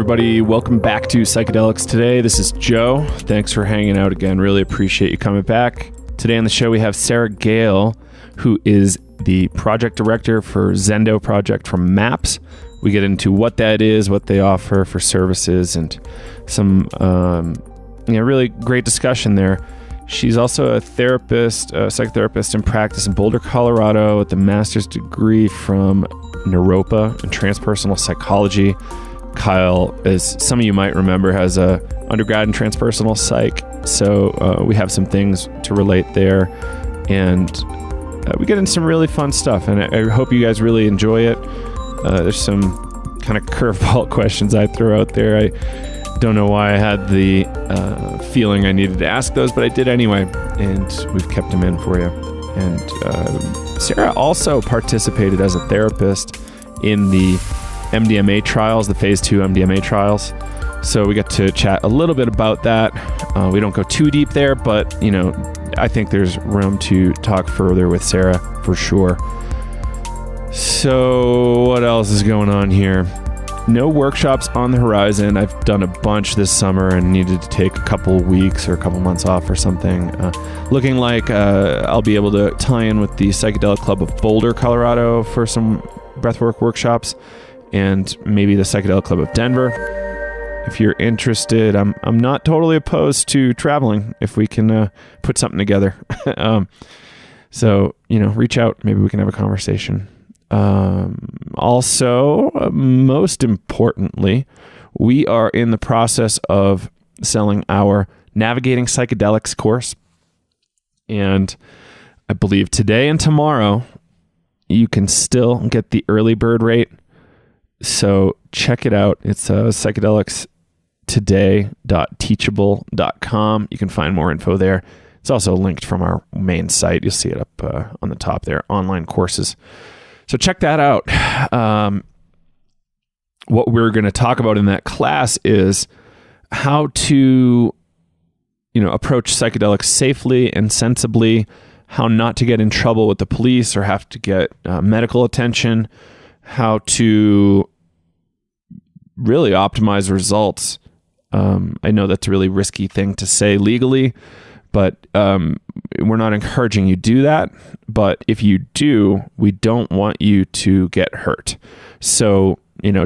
everybody. Welcome back to Psychedelics Today. This is Joe. Thanks for hanging out again. Really appreciate you coming back. Today on the show, we have Sara Gael, who is the project director for Zendo Project from MAPS. We get into what that is, what they offer for services, and some really great discussion there. She's also a therapist, a psychotherapist in practice in Boulder, Colorado, with a master's degree from Naropa in Transpersonal Psychology. Gael, as some of you might remember, has a undergrad in Transpersonal Psych, so we have some things to relate there, and we get into some really fun stuff, and I hope you guys really enjoy it. There's some kind of curveball questions I throw out there. I don't know why I had the feeling I needed to ask those, but I did anyway, and we've kept them in for you. And Sara also participated as a therapist in the MDMA trials, the phase 2 MDMA trials. So we get to chat a little bit about that. We don't go too deep there, but I think there's room to talk further with Sara for sure. So what else is going on here? No workshops on the horizon. I've done a bunch this summer and needed to take a couple weeks or a couple months off or something. Looking like I'll be able to tie in with the Psychedelic Club of Boulder, Colorado for some breathwork workshops, and maybe the Psychedelic Club of Denver. If you're interested, I'm not totally opposed to traveling if we can put something together. So reach out. Maybe we can have a conversation. Also, most importantly, we are in the process of selling our Navigating Psychedelics course. And I believe today and tomorrow, you can still get the early bird rate. So check it out. It's psychedelicstoday.teachable.com. You can find more info there. It's also linked from our main site. You'll see it up on the top there, online courses. So check that out. What we're going to talk about in that class is how to, approach psychedelics safely and sensibly, how not to get in trouble with the police or have to get medical attention, how to really optimize results. I know that's a really risky thing to say legally, but we're not encouraging you do that. But if you do, we don't want you to get hurt. So,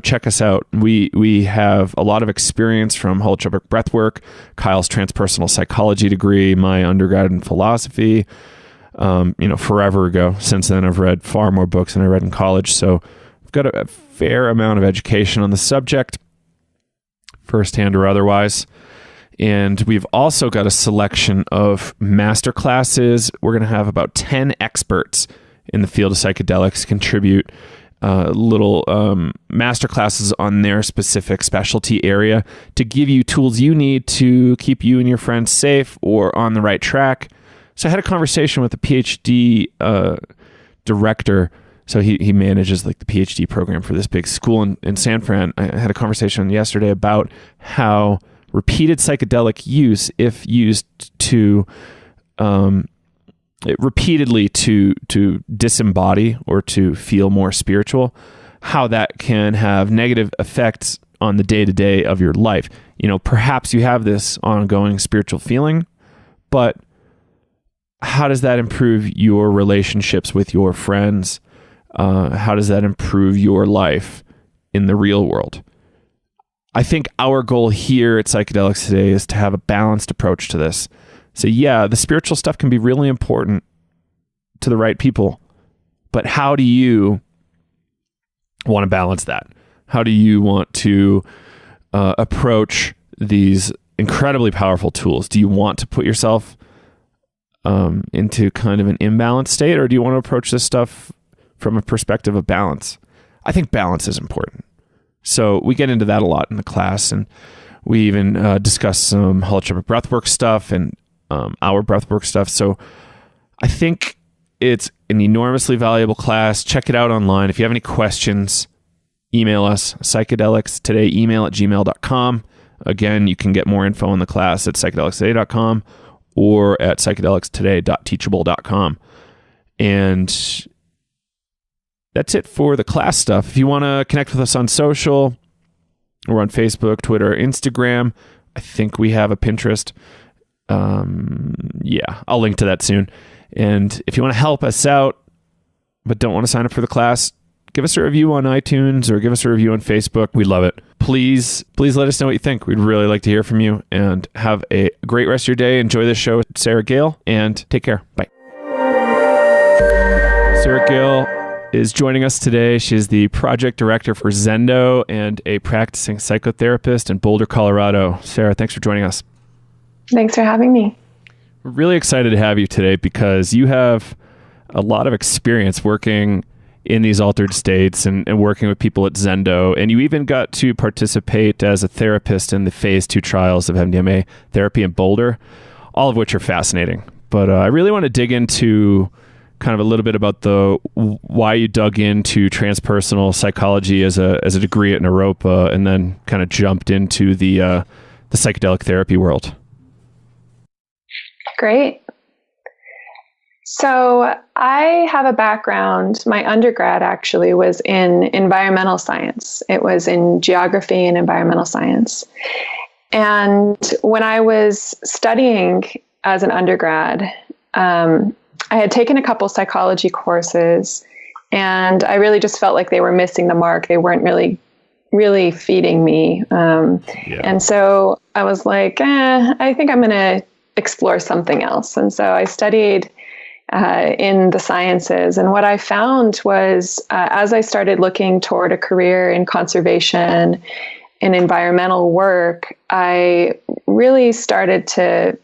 check us out. We have a lot of experience from holotropic breathwork, Gael's transpersonal psychology degree, my undergrad in philosophy, forever ago. Since then, I've read far more books than I read in college. So I've got a fair amount of education on the subject, firsthand or otherwise. And we've also got a selection of master classes. We're going to have about 10 experts in the field of psychedelics contribute little master classes on their specific specialty area to give you tools you need to keep you and your friends safe or on the right track. So I had a conversation with a PhD director. So he manages like the PhD program for this big school in San Fran. I had a conversation yesterday about how repeated psychedelic use, if used to repeatedly to disembody or to feel more spiritual, how that can have negative effects on the day-to-day of your life. Perhaps you have this ongoing spiritual feeling, but how does that improve your relationships with your friends? How does that improve your life in the real world? I think our goal here at Psychedelics Today is to have a balanced approach to this. So yeah, the spiritual stuff can be really important to the right people, but how do you want to balance that? How do you want to approach these incredibly powerful tools? Do you want to put yourself into kind of an imbalanced state, or do you want to approach this stuff from a perspective of balance? I think balance is important. So we get into that a lot in the class, and we even discuss some holotropic breathwork stuff and our breathwork stuff. So I think it's an enormously valuable class. Check it out online. If you have any questions, email us, psychedelicstoday@gmail.com. Again, you can get more info on the class at psychedelicstoday.com or at psychedelicstoday.teachable.com. And that's it for the class stuff. If you want to connect with us on social, We're on Facebook, Twitter, Instagram. I think we have a Pinterest. Yeah, I'll link to that soon. And if you want to help us out, but don't want to sign up for the class, give us a review on iTunes or give us a review on Facebook. We'd love it. Please let us know what you think. We'd really like to hear from you, and have a great rest of your day. Enjoy this show with Sara Gael, and take care. Bye. Sara Gael is joining us today. She's the project director for Zendo and a practicing psychotherapist in Boulder, Colorado. Sara, thanks for joining us. Thanks for having me. We're really excited to have you today because you have a lot of experience working in these altered states and working with people at Zendo. And you even got to participate as a therapist in the phase 2 trials of MDMA therapy in Boulder, all of which are fascinating. But I really want to dig into kind of a little bit about why you dug into transpersonal psychology as a degree at Naropa, and then kind of jumped into the psychedelic therapy world. Great. So I have a background, my undergrad actually was in environmental science. It was in geography and environmental science. And when I was studying as an undergrad, I had taken a couple psychology courses, and I really just felt like they were missing the mark. They weren't really feeding me. And so I was like, I think I'm going to explore something else. And so I studied in the sciences. And what I found was, as I started looking toward a career in conservation and environmental work, I really started to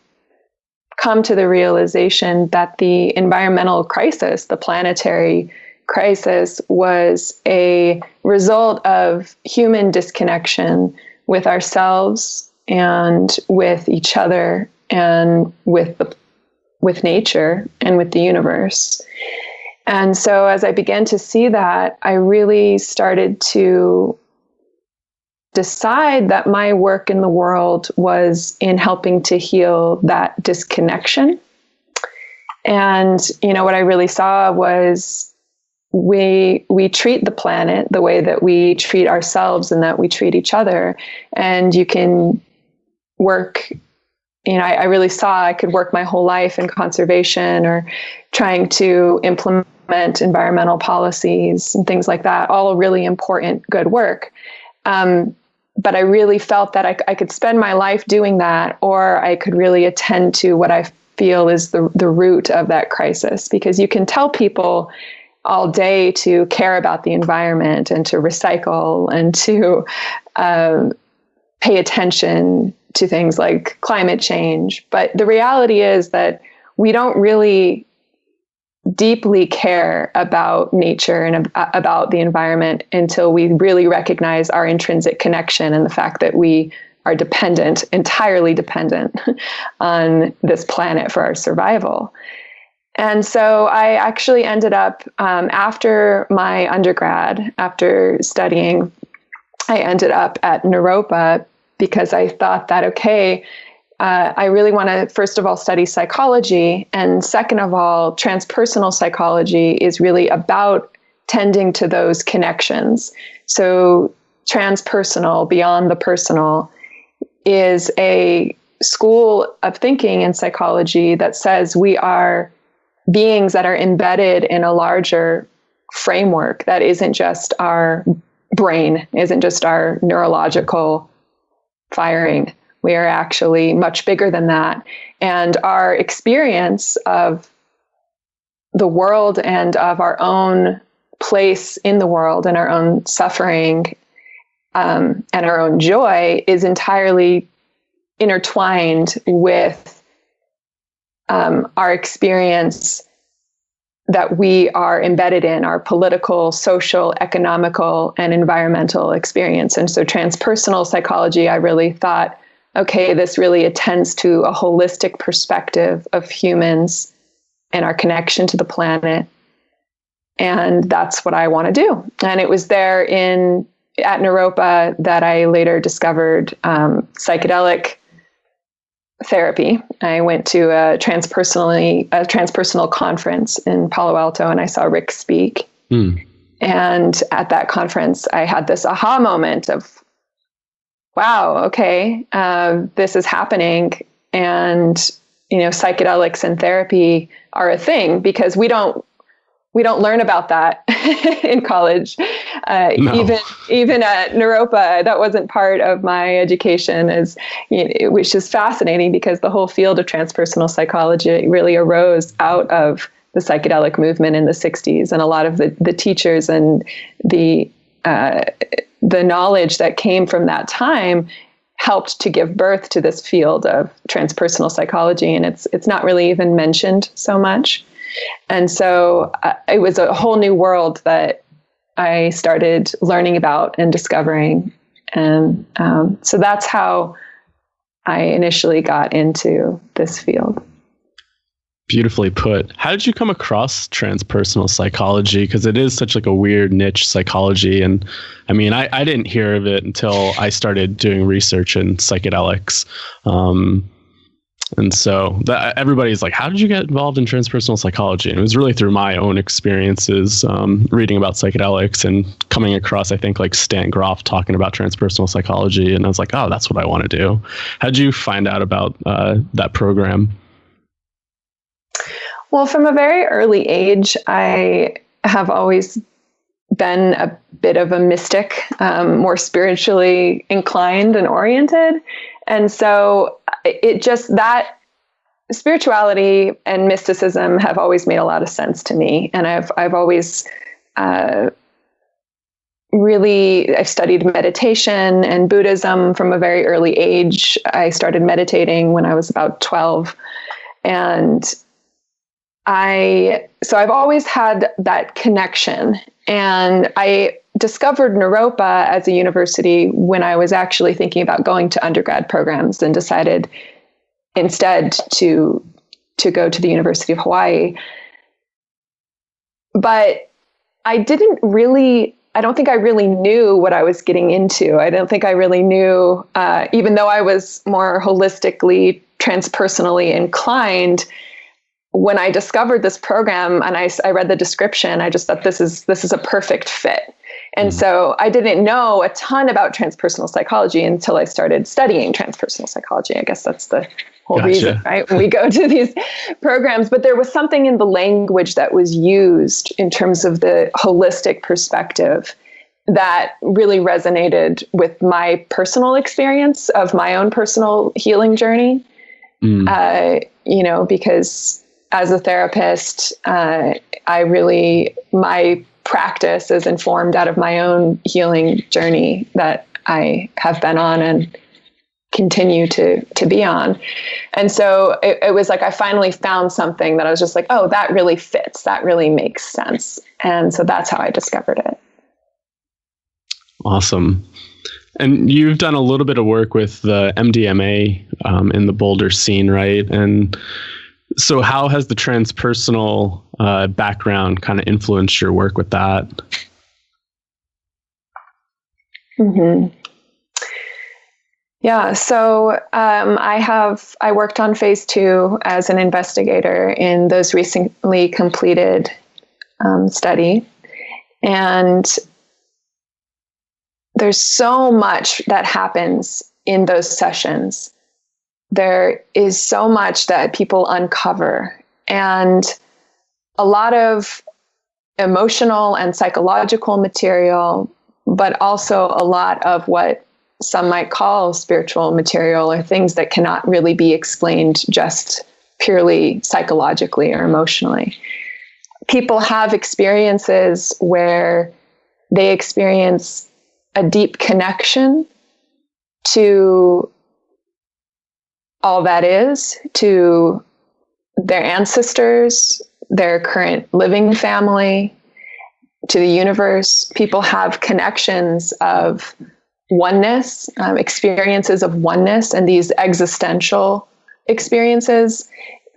come to the realization that the environmental crisis, the planetary crisis, was a result of human disconnection with ourselves and with each other and with nature and with the universe. And so as I began to see that, I really started to decide that my work in the world was in helping to heal that disconnection. And, what I really saw was we treat the planet the way that we treat ourselves and that we treat each other. And you can work, I really saw I could work my whole life in conservation or trying to implement environmental policies and things like that, all really important, good work. But I really felt that I could spend my life doing that, or I could really attend to what I feel is the root of that crisis. Because you can tell people all day to care about the environment and to recycle and to pay attention to things like climate change. But the reality is that we don't really deeply care about nature and about the environment until we really recognize our intrinsic connection and the fact that we are entirely dependent on this planet for our survival. And so I actually ended up, after my undergrad, after studying, I ended up at Naropa because I thought that, I really want to, first of all, study psychology. And second of all, transpersonal psychology is really about tending to those connections. So transpersonal, beyond the personal, is a school of thinking in psychology that says we are beings that are embedded in a larger framework that isn't just our brain, isn't just our neurological firing. We are actually much bigger than that. And our experience of the world and of our own place in the world and our own suffering and our own joy is entirely intertwined with our experience that we are embedded in, our political, social, economical, and environmental experience. And so transpersonal psychology, I really thought, this really attends to a holistic perspective of humans and our connection to the planet. And that's what I want to do. And it was there at Naropa that I later discovered psychedelic therapy. I went to a transpersonal conference in Palo Alto, and I saw Rick speak. And at that conference, I had this aha moment of, wow, okay, this is happening. And, psychedelics and therapy are a thing, because we don't learn about that in college. No. Even at Naropa, that wasn't part of my education, which is fascinating, because the whole field of transpersonal psychology really arose out of the psychedelic movement in the 60s. And a lot of the teachers and the knowledge that came from that time helped to give birth to this field of transpersonal psychology. And it's not really even mentioned so much. And so it was a whole new world that I started learning about and discovering. And so that's how I initially got into this field. Beautifully put. How did you come across transpersonal psychology? Because it is such like a weird niche psychology. And I mean, I didn't hear of it until I started doing research in psychedelics. And so everybody's like, how did you get involved in transpersonal psychology? And it was really through my own experiences, reading about psychedelics and coming across, I think, like Stan Groff talking about transpersonal psychology. And I was like, oh, that's what I want to do. How did you find out about that program? Well, from a very early age, I have always been a bit of a mystic, more spiritually inclined and oriented. And so that spirituality and mysticism have always made a lot of sense to me. And I've always I've studied meditation and Buddhism from a very early age. I started meditating when I was about 12. And I've always had that connection. And I discovered Naropa as a university when I was actually thinking about going to undergrad programs, and decided instead to go to the University of Hawaii. But I don't think I really knew what I was getting into. I don't think I really knew, even though I was more holistically, transpersonally inclined. When I discovered this program and I read the description, I just thought this is a perfect fit. And so I didn't know a ton about transpersonal psychology until I started studying transpersonal psychology. I guess that's the whole reason, right? When we go to these programs, but there was something in the language that was used in terms of the holistic perspective that really resonated with my personal experience of my own personal healing journey. Because as a therapist, my practice is informed out of my own healing journey that I have been on and continue to be on. And so it was like I finally found something that I was just like, oh, that really fits. That really makes sense. And so that's how I discovered it. Awesome. And you've done a little bit of work with the MDMA in the Boulder scene, right? And so how has the transpersonal background kind of influenced your work with that? Mm-hmm. Yeah, so I worked on phase 2 as an investigator in those recently completed study. And there's so much that happens in those sessions. There is so much that people uncover, and a lot of emotional and psychological material, but also a lot of what some might call spiritual material, or things that cannot really be explained just purely psychologically or emotionally. People have experiences where they experience a deep connection to all that is, to their ancestors, their current living family, to the universe. People have connections of oneness, experiences of oneness, and these existential experiences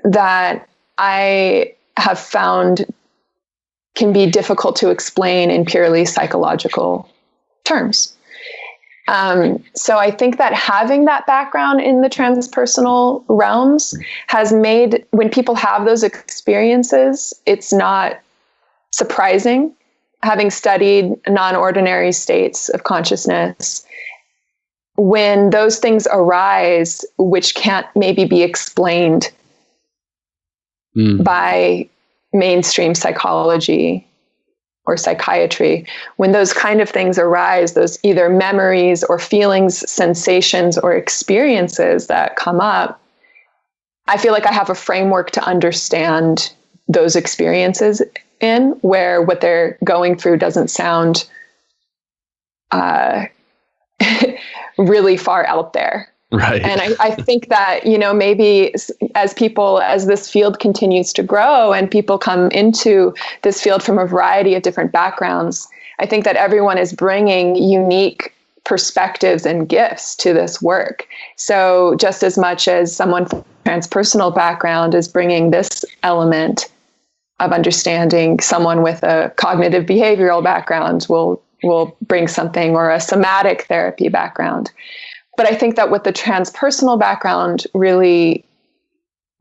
that I have found can be difficult to explain in purely psychological terms. So I think that having that background in the transpersonal realms has made, when people have those experiences, it's not surprising. Having studied non-ordinary states of consciousness, when those things arise, which can't maybe be explained by mainstream psychology or psychiatry, when those kind of things arise, those either memories or feelings, sensations, or experiences that come up, I feel like I have a framework to understand those experiences in, where what they're going through doesn't sound really far out there. Right. And I think that, maybe as this field continues to grow and people come into this field from a variety of different backgrounds, I think that everyone is bringing unique perspectives and gifts to this work. So just as much as someone from a transpersonal background is bringing this element of understanding, someone with a cognitive behavioral background will bring something, or a somatic therapy background. But I think that what the transpersonal background really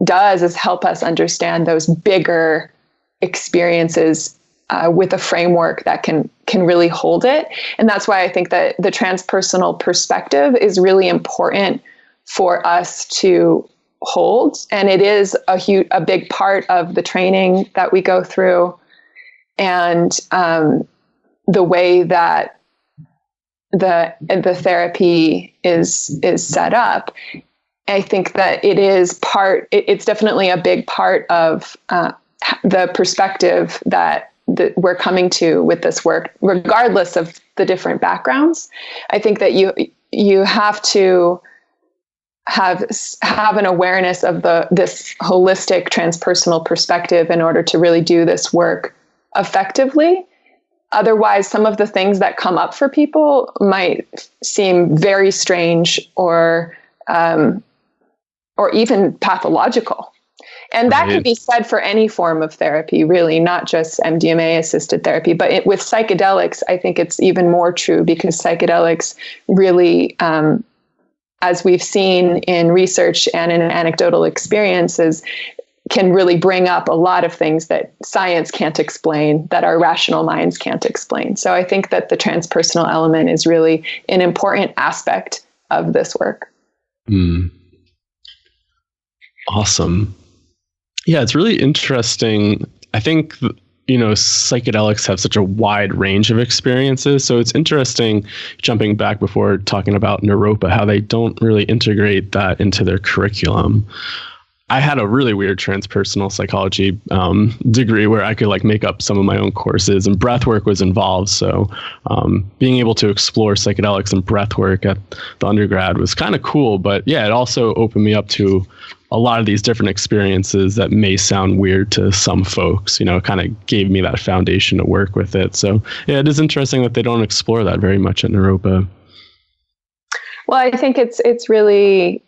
does is help us understand those bigger experiences with a framework that can really hold it. And that's why I think that the transpersonal perspective is really important for us to hold. And it is a big part of the training that we go through, and the way that the therapy is set up. I think that it's definitely a big part of the perspective that we're coming to with this work, regardless of the different backgrounds. I think that you have to have an awareness of this holistic transpersonal perspective in order to really do this work effectively. Otherwise, some of the things that come up for people might seem very strange or even pathological. And that could be said for any form of therapy, really, not just MDMA-assisted therapy. But with psychedelics, I think it's even more true, because psychedelics really, as we've seen in research and in anecdotal experiences, can really bring up a lot of things that science can't explain, that our rational minds can't explain. So I think that the transpersonal element is really an important aspect of this work. Awesome. Yeah, it's really interesting. I think, psychedelics have such a wide range of experiences. So it's interesting, jumping back before talking about Naropa, how they don't really integrate that into their curriculum. I had a really weird transpersonal psychology degree where I could make up some of my own courses, and breathwork was involved. So being able to explore psychedelics and breathwork at the undergrad was kind of cool. But yeah, it also opened me up to a lot of these different experiences that may sound weird to some folks. It kind of gave me that foundation to work with it. So yeah, it is interesting that they don't explore that very much at Naropa. Well, I think it's really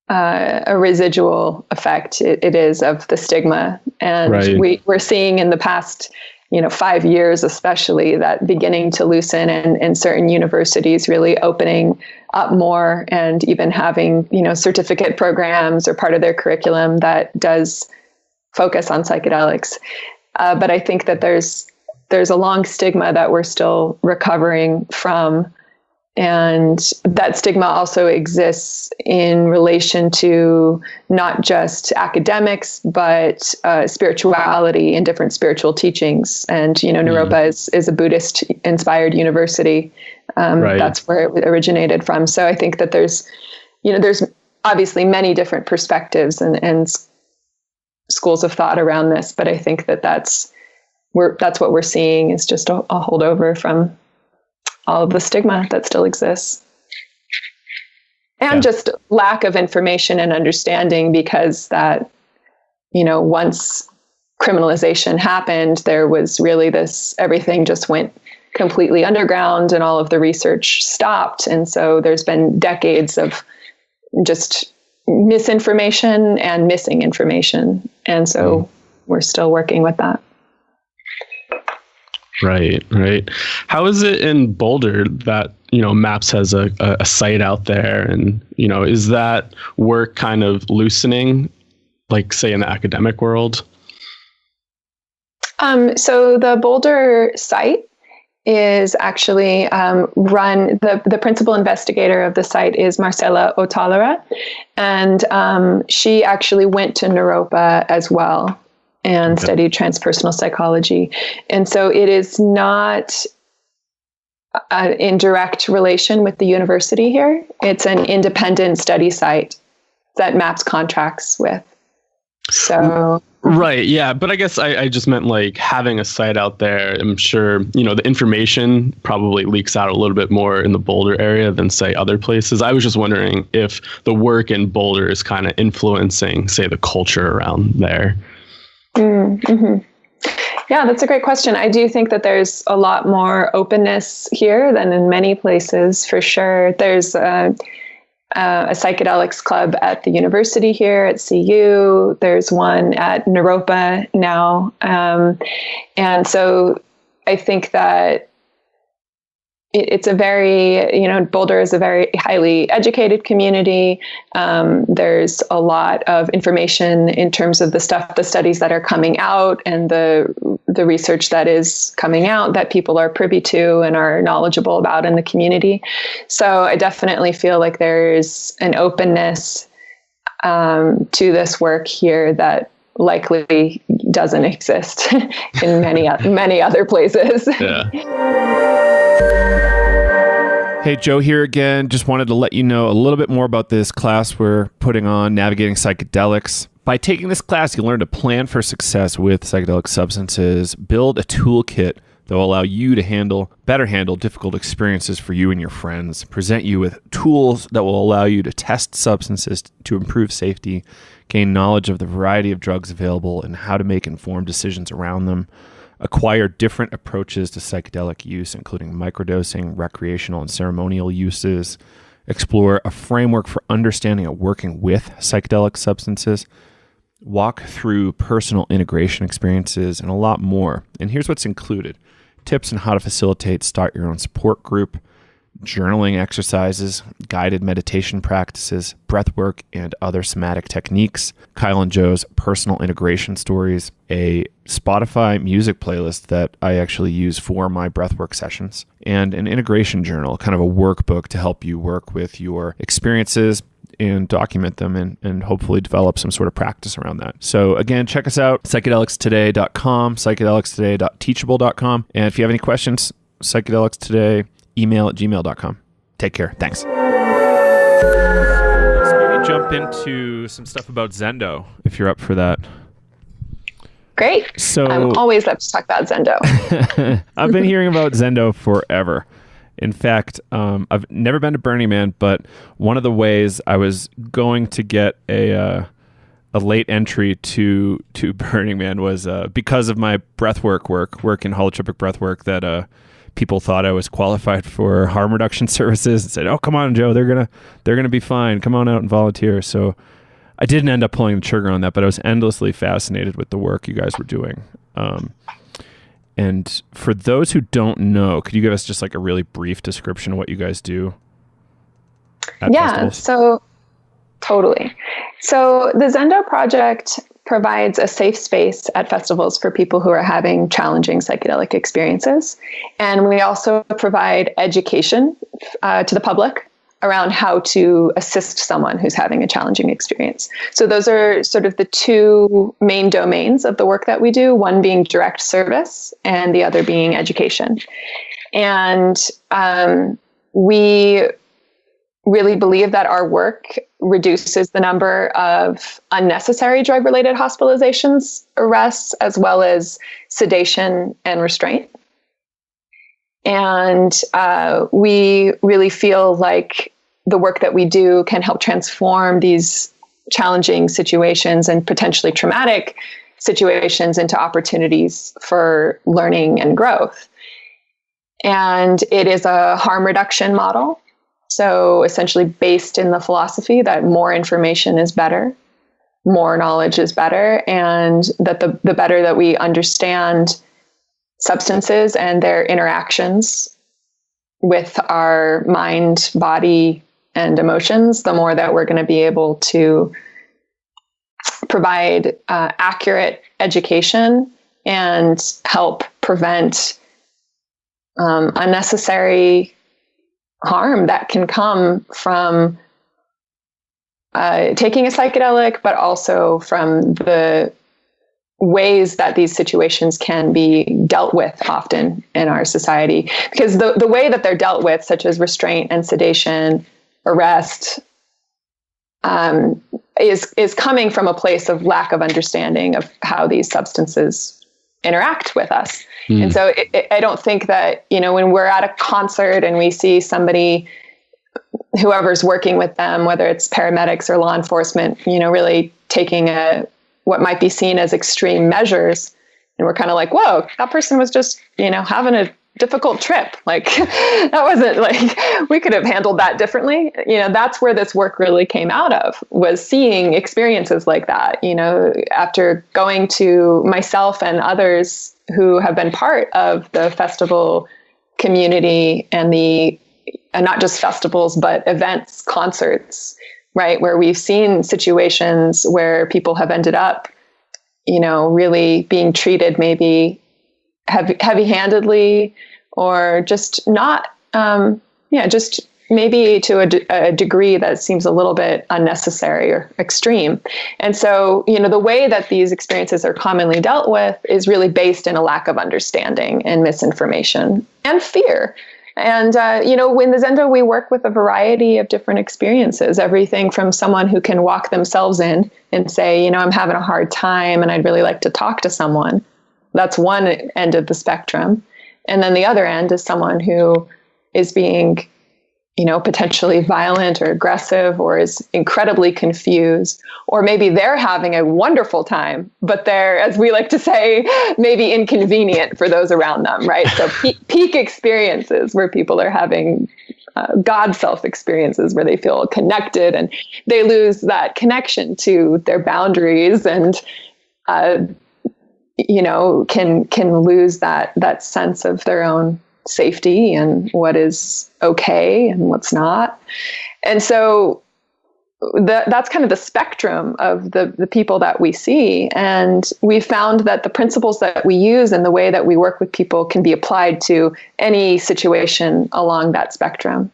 a residual effect. It is of the stigma, and right. we're seeing in the past 5 years especially that beginning to loosen, and certain universities really opening up more, and even having certificate programs or part of their curriculum that does focus on psychedelics. But I think that there's a long stigma that we're still recovering from. And that stigma also exists in relation to not just academics, but spirituality and different spiritual teachings. And, Naropa is a Buddhist-inspired university. Right. That's where it originated from. So I think that there's obviously many different perspectives and schools of thought around this. But I think that that's what we're seeing is just a holdover from all of the stigma that still exists. And just lack of information and understanding, because that, once criminalization happened, there was really everything just went completely underground and all of the research stopped. And so there's been decades of just misinformation and missing information. And so we're still working with that. Right. How is it in Boulder that, MAPS has a site out there, and, is that work kind of loosening, say in the academic world? So the Boulder Site is actually run, the principal investigator of the site is Marcela Otalera, and she actually went to Naropa as well and studied transpersonal psychology. And so it is not in direct relation with the university here. It's an independent study site that MAPS contracts with. So right, yeah, but I guess I just meant like having a site out there. I'm sure the information probably leaks out a little bit more in the Boulder area than say other places. I was just wondering if the work in Boulder is kind of influencing, say, the culture around there. Mm-hmm. Yeah, that's a great question. I do think that there's a lot more openness here than in many places, for sure. There's a psychedelics club at the university here at CU. There's one at Naropa now. And so I think that it's a very, Boulder is a very highly educated community. There's a lot of information in terms of the studies that are coming out and the research that is coming out that people are privy to and are knowledgeable about in the community. So I definitely feel like there's an openness to this work here that likely doesn't exist in many other places. Yeah. Hey, Joe here again. Just wanted to let you know a little bit more about this class we're putting on, Navigating Psychedelics. By taking this class, you'll learn to plan for success with psychedelic substances, build a toolkit that will allow you to better handle difficult experiences for you and your friends, present you with tools that will allow you to test substances to improve safety, gain knowledge of the variety of drugs available and how to make informed decisions around them, acquire different approaches to psychedelic use, including microdosing, recreational and ceremonial uses, explore a framework for understanding and working with psychedelic substances, walk through personal integration experiences, and a lot more. And here's what's included: tips on how to facilitate, start your own support group, journaling exercises, guided meditation practices, breath work, and other somatic techniques, Kyle and Joe's personal integration stories, a Spotify music playlist that I actually use for my breathwork sessions, and an integration journal, kind of a workbook to help you work with your experiences and document them and hopefully develop some sort of practice around that. So again, check us out, psychedelicstoday.com, psychedelicstoday.teachable.com. And if you have any questions, psychedelicstoday, email@gmail.com. Take care. Thanks. Let's maybe jump into some stuff about Zendo, if you're up for that. Great. So I'm always up to talk about Zendo. I've been hearing about Zendo forever. In fact, I've never been to Burning Man, but one of the ways I was going to get a late entry to Burning Man was because of my breathwork work in holotropic breathwork that people thought I was qualified for harm reduction services and said, "Oh, come on, Joe, they're gonna be fine. Come on out and volunteer." So I didn't end up pulling the trigger on that, but I was endlessly fascinated with the work you guys were doing. And for those who don't know, could you give us just like a really brief description of what you guys do at festivals? So totally. So the Zendo Project provides a safe space at festivals for people who are having challenging psychedelic experiences. And we also provide education to the public around how to assist someone who's having a challenging experience. So those are sort of the two main domains of the work that we do, one being direct service and the other being education. And we really believe that our work reduces the number of unnecessary drug-related hospitalizations, arrests, as well as sedation and restraint. And we really feel like the work that we do can help transform these challenging situations and potentially traumatic situations into opportunities for learning and growth. And it is a harm reduction model. So essentially based in the philosophy that more information is better, more knowledge is better, and that the better that we understand substances and their interactions with our mind, body, and emotions, the more that we're going to be able to provide accurate education and help prevent unnecessary harm that can come from taking a psychedelic, but also from the ways that these situations can be dealt with often in our society. Because the way that they're dealt with, such as restraint and sedation, arrest, is coming from a place of lack of understanding of how these substances interact with us. And so I don't think that, when we're at a concert and we see somebody, whoever's working with them, whether it's paramedics or law enforcement, really taking what might be seen as extreme measures, and we're kind of like, whoa, that person was just, having a difficult trip. Like, that wasn't like, we could have handled that differently. That's where this work really came out of, was seeing experiences like that, after going to myself and others who have been part of the festival community and not just festivals, but events, concerts, right? Where we've seen situations where people have ended up, really being treated maybe heavy-handedly, or just not, just maybe to a degree that seems a little bit unnecessary or extreme. And so, the way that these experiences are commonly dealt with is really based in a lack of understanding and misinformation and fear. And, in the Zendo, we work with a variety of different experiences, everything from someone who can walk themselves in and say, I'm having a hard time and I'd really like to talk to someone. That's one end of the spectrum. And then the other end is someone who is being, potentially violent or aggressive, or is incredibly confused, or maybe they're having a wonderful time, but they're, as we like to say, maybe inconvenient for those around them, right? So peak experiences where people are having God self experiences where they feel connected and they lose that connection to their boundaries and, can lose that sense of their own safety and what is okay and what's not. And so that's kind of the spectrum of the people that we see. And we found that the principles that we use and the way that we work with people can be applied to any situation along that spectrum.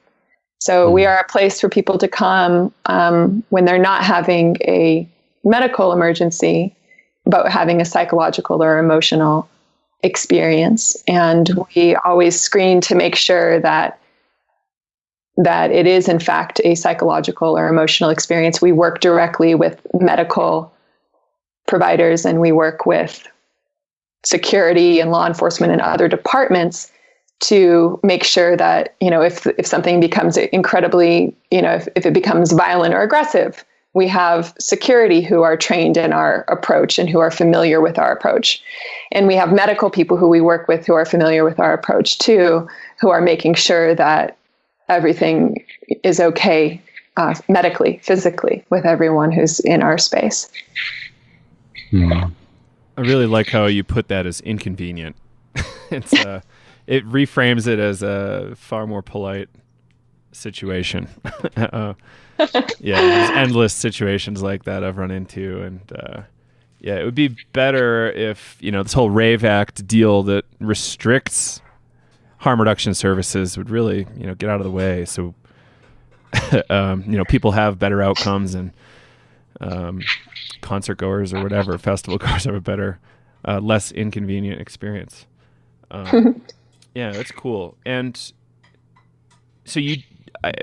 So we are a place for people to come when they're not having a medical emergency, but having a psychological or emotional experience. And we always screen to make sure that it is in fact a psychological or emotional experience. We work directly with medical providers, and we work with security and law enforcement and other departments to make sure that, if something becomes incredibly, if it becomes violent or aggressive, we have security who are trained in our approach and who are familiar with our approach. And we have medical people who we work with who are familiar with our approach too, who are making sure that everything is okay medically, physically, with everyone who's in our space. I really like how you put that as inconvenient. It reframes it as a far more polite situation. There's endless situations like that I've run into, and it would be better if this whole Rave Act deal that restricts harm reduction services would really get out of the way, so people have better outcomes, and concert goers or whatever, festival goers have a better, less inconvenient experience. Yeah, that's cool. And so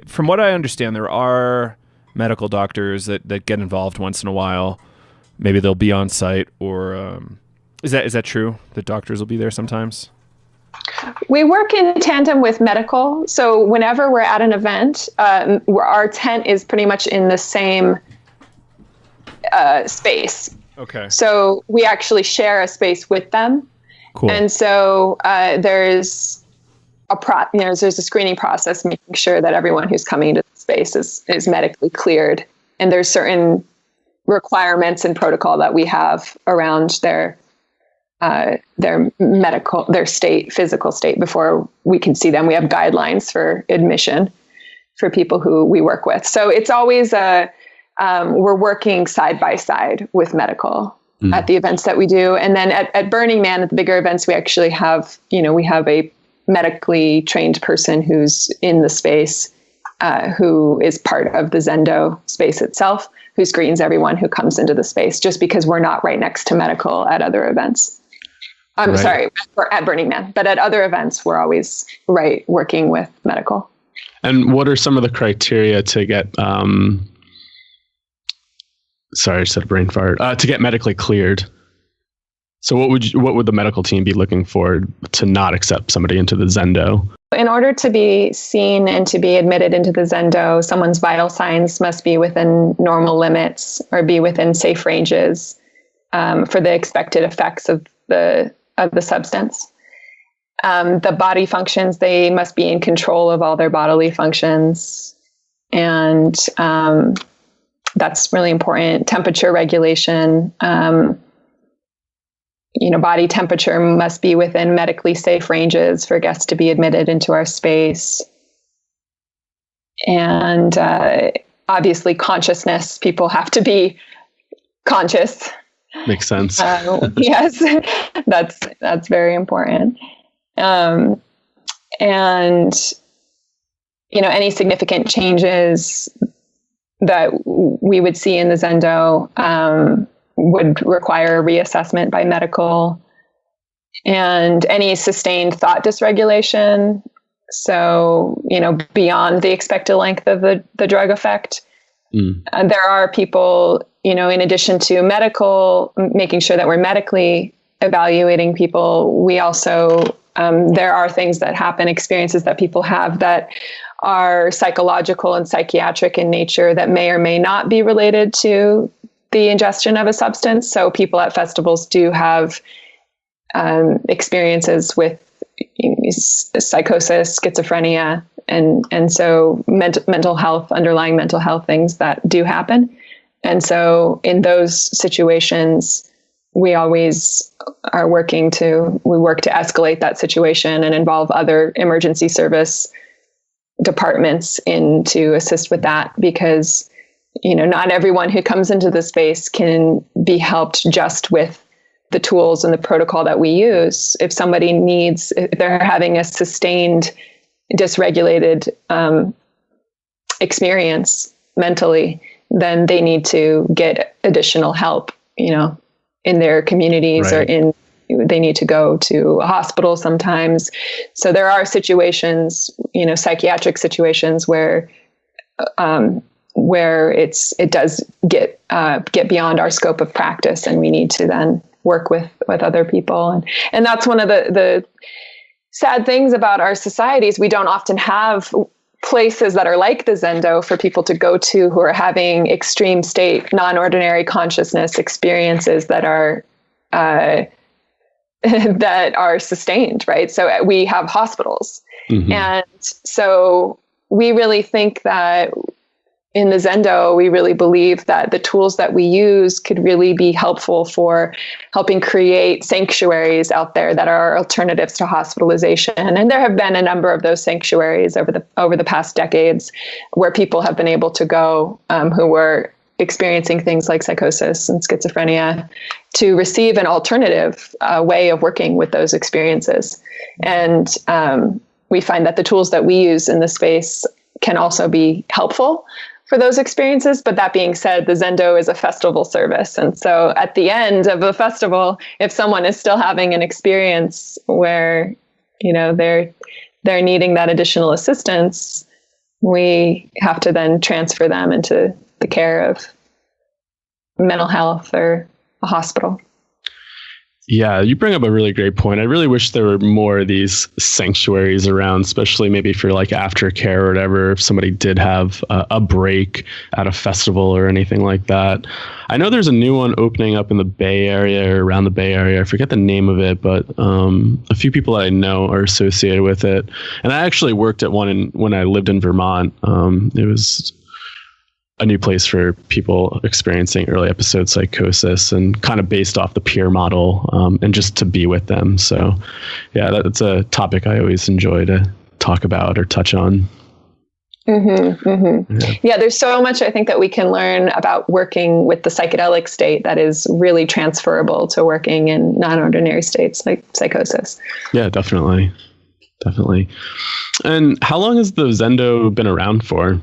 from what I understand, there are medical doctors that get involved once in a while. Maybe they'll be on site, or is that true? That doctors will be there sometimes? We work in tandem with medical. So whenever we're at an event, our tent is pretty much in the same space. Okay. So we actually share a space with them. Cool. And so there's there's a screening process, making sure that everyone who's coming to the space is medically cleared. And there's certain requirements and protocol that we have around their physical state before we can see them. We have guidelines for admission for people who we work with. So it's always we're working side by side with medical at the events that we do. And then at Burning Man, at the bigger events, we actually have, we have a medically trained person who's in the space, who is part of the Zendo space itself, who screens everyone who comes into the space, just because we're not right next to medical at other events. I'm sorry, at Burning Man, but at other events, we're always working with medical. And what are some of the criteria to get, sorry, I just had a brain fart, to get medically cleared? So what would the medical team be looking for to not accept somebody into the Zendo? In order to be seen and to be admitted into the Zendo, someone's vital signs must be within normal limits or be within safe ranges for the expected effects of the substance. The body functions, they must be in control of all their bodily functions. And that's really important. Temperature regulation, body temperature must be within medically safe ranges for guests to be admitted into our space. And obviously consciousness, people have to be conscious. Makes sense. Yes, that's very important. And, any significant changes that we would see in the Zendo would require a reassessment by medical, and any sustained thought dysregulation. So, beyond the expected length of the drug effect. There are people, in addition to making sure that we're medically evaluating people, we also, there are things that happen, experiences that people have that are psychological and psychiatric in nature that may or may not be related to the ingestion of a substance. So people at festivals do have experiences with psychosis, schizophrenia, and so mental health, underlying mental health things that do happen. And so in those situations, we always are work to escalate that situation and involve other emergency service departments to assist with that, because not everyone who comes into the space can be helped just with the tools and the protocol that we use. If they're having a sustained dysregulated experience mentally, then they need to get additional help, in their communities, right, or they need to go to a hospital sometimes. So there are situations, psychiatric situations where it does get beyond our scope of practice, and we need to then work with other people. And that's one of the sad things about our societies. We don't often have places that are like the Zendo for people to go to who are having extreme state, non-ordinary consciousness experiences that are sustained, right? So we have hospitals. Mm-hmm. And so we really think that in the Zendo, we really believe that the tools that we use could really be helpful for helping create sanctuaries out there that are alternatives to hospitalization. And there have been a number of those sanctuaries over the past decades where people have been able to go who were experiencing things like psychosis and schizophrenia to receive an alternative way of working with those experiences. And we find that the tools that we use in the space can also be helpful for those experiences. But that being said, the Zendo is a festival service. And so at the end of a festival, if someone is still having an experience where, they're needing that additional assistance, we have to then transfer them into the care of mental health or a hospital. Yeah, you bring up a really great point. I really wish there were more of these sanctuaries around, especially maybe for like aftercare or whatever, if somebody did have a break at a festival or anything like that. I know there's a new one opening up in the Bay Area or around the Bay Area. I forget the name of it, but a few people that I know are associated with it. And I actually worked at one when I lived in Vermont. It was a new place for people experiencing early episode psychosis, and kind of based off the peer model, and just to be with them. So yeah, that's a topic I always enjoy to talk about or touch on. Mm-hmm, mm-hmm. Yeah, there's so much I think that we can learn about working with the psychedelic state that is really transferable to working in non-ordinary states like psychosis. Yeah, definitely. definitely. And how long has the Zendo been around for?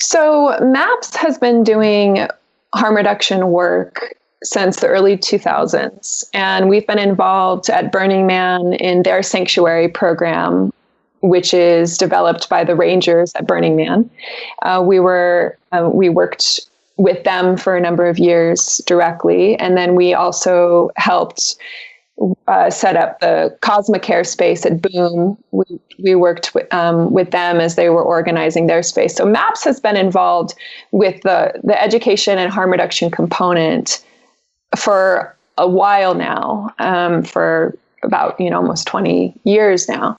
So MAPS has been doing harm reduction work since the early 2000s. And we've been involved at Burning Man in their sanctuary program, which is developed by the rangers at Burning Man. We worked with them for a number of years directly. And then we also helped set up the Cosmocare space at Boom. We worked with them as they were organizing their space. So MAPS has been involved with the education and harm reduction component for a while now, for about almost 20 years now.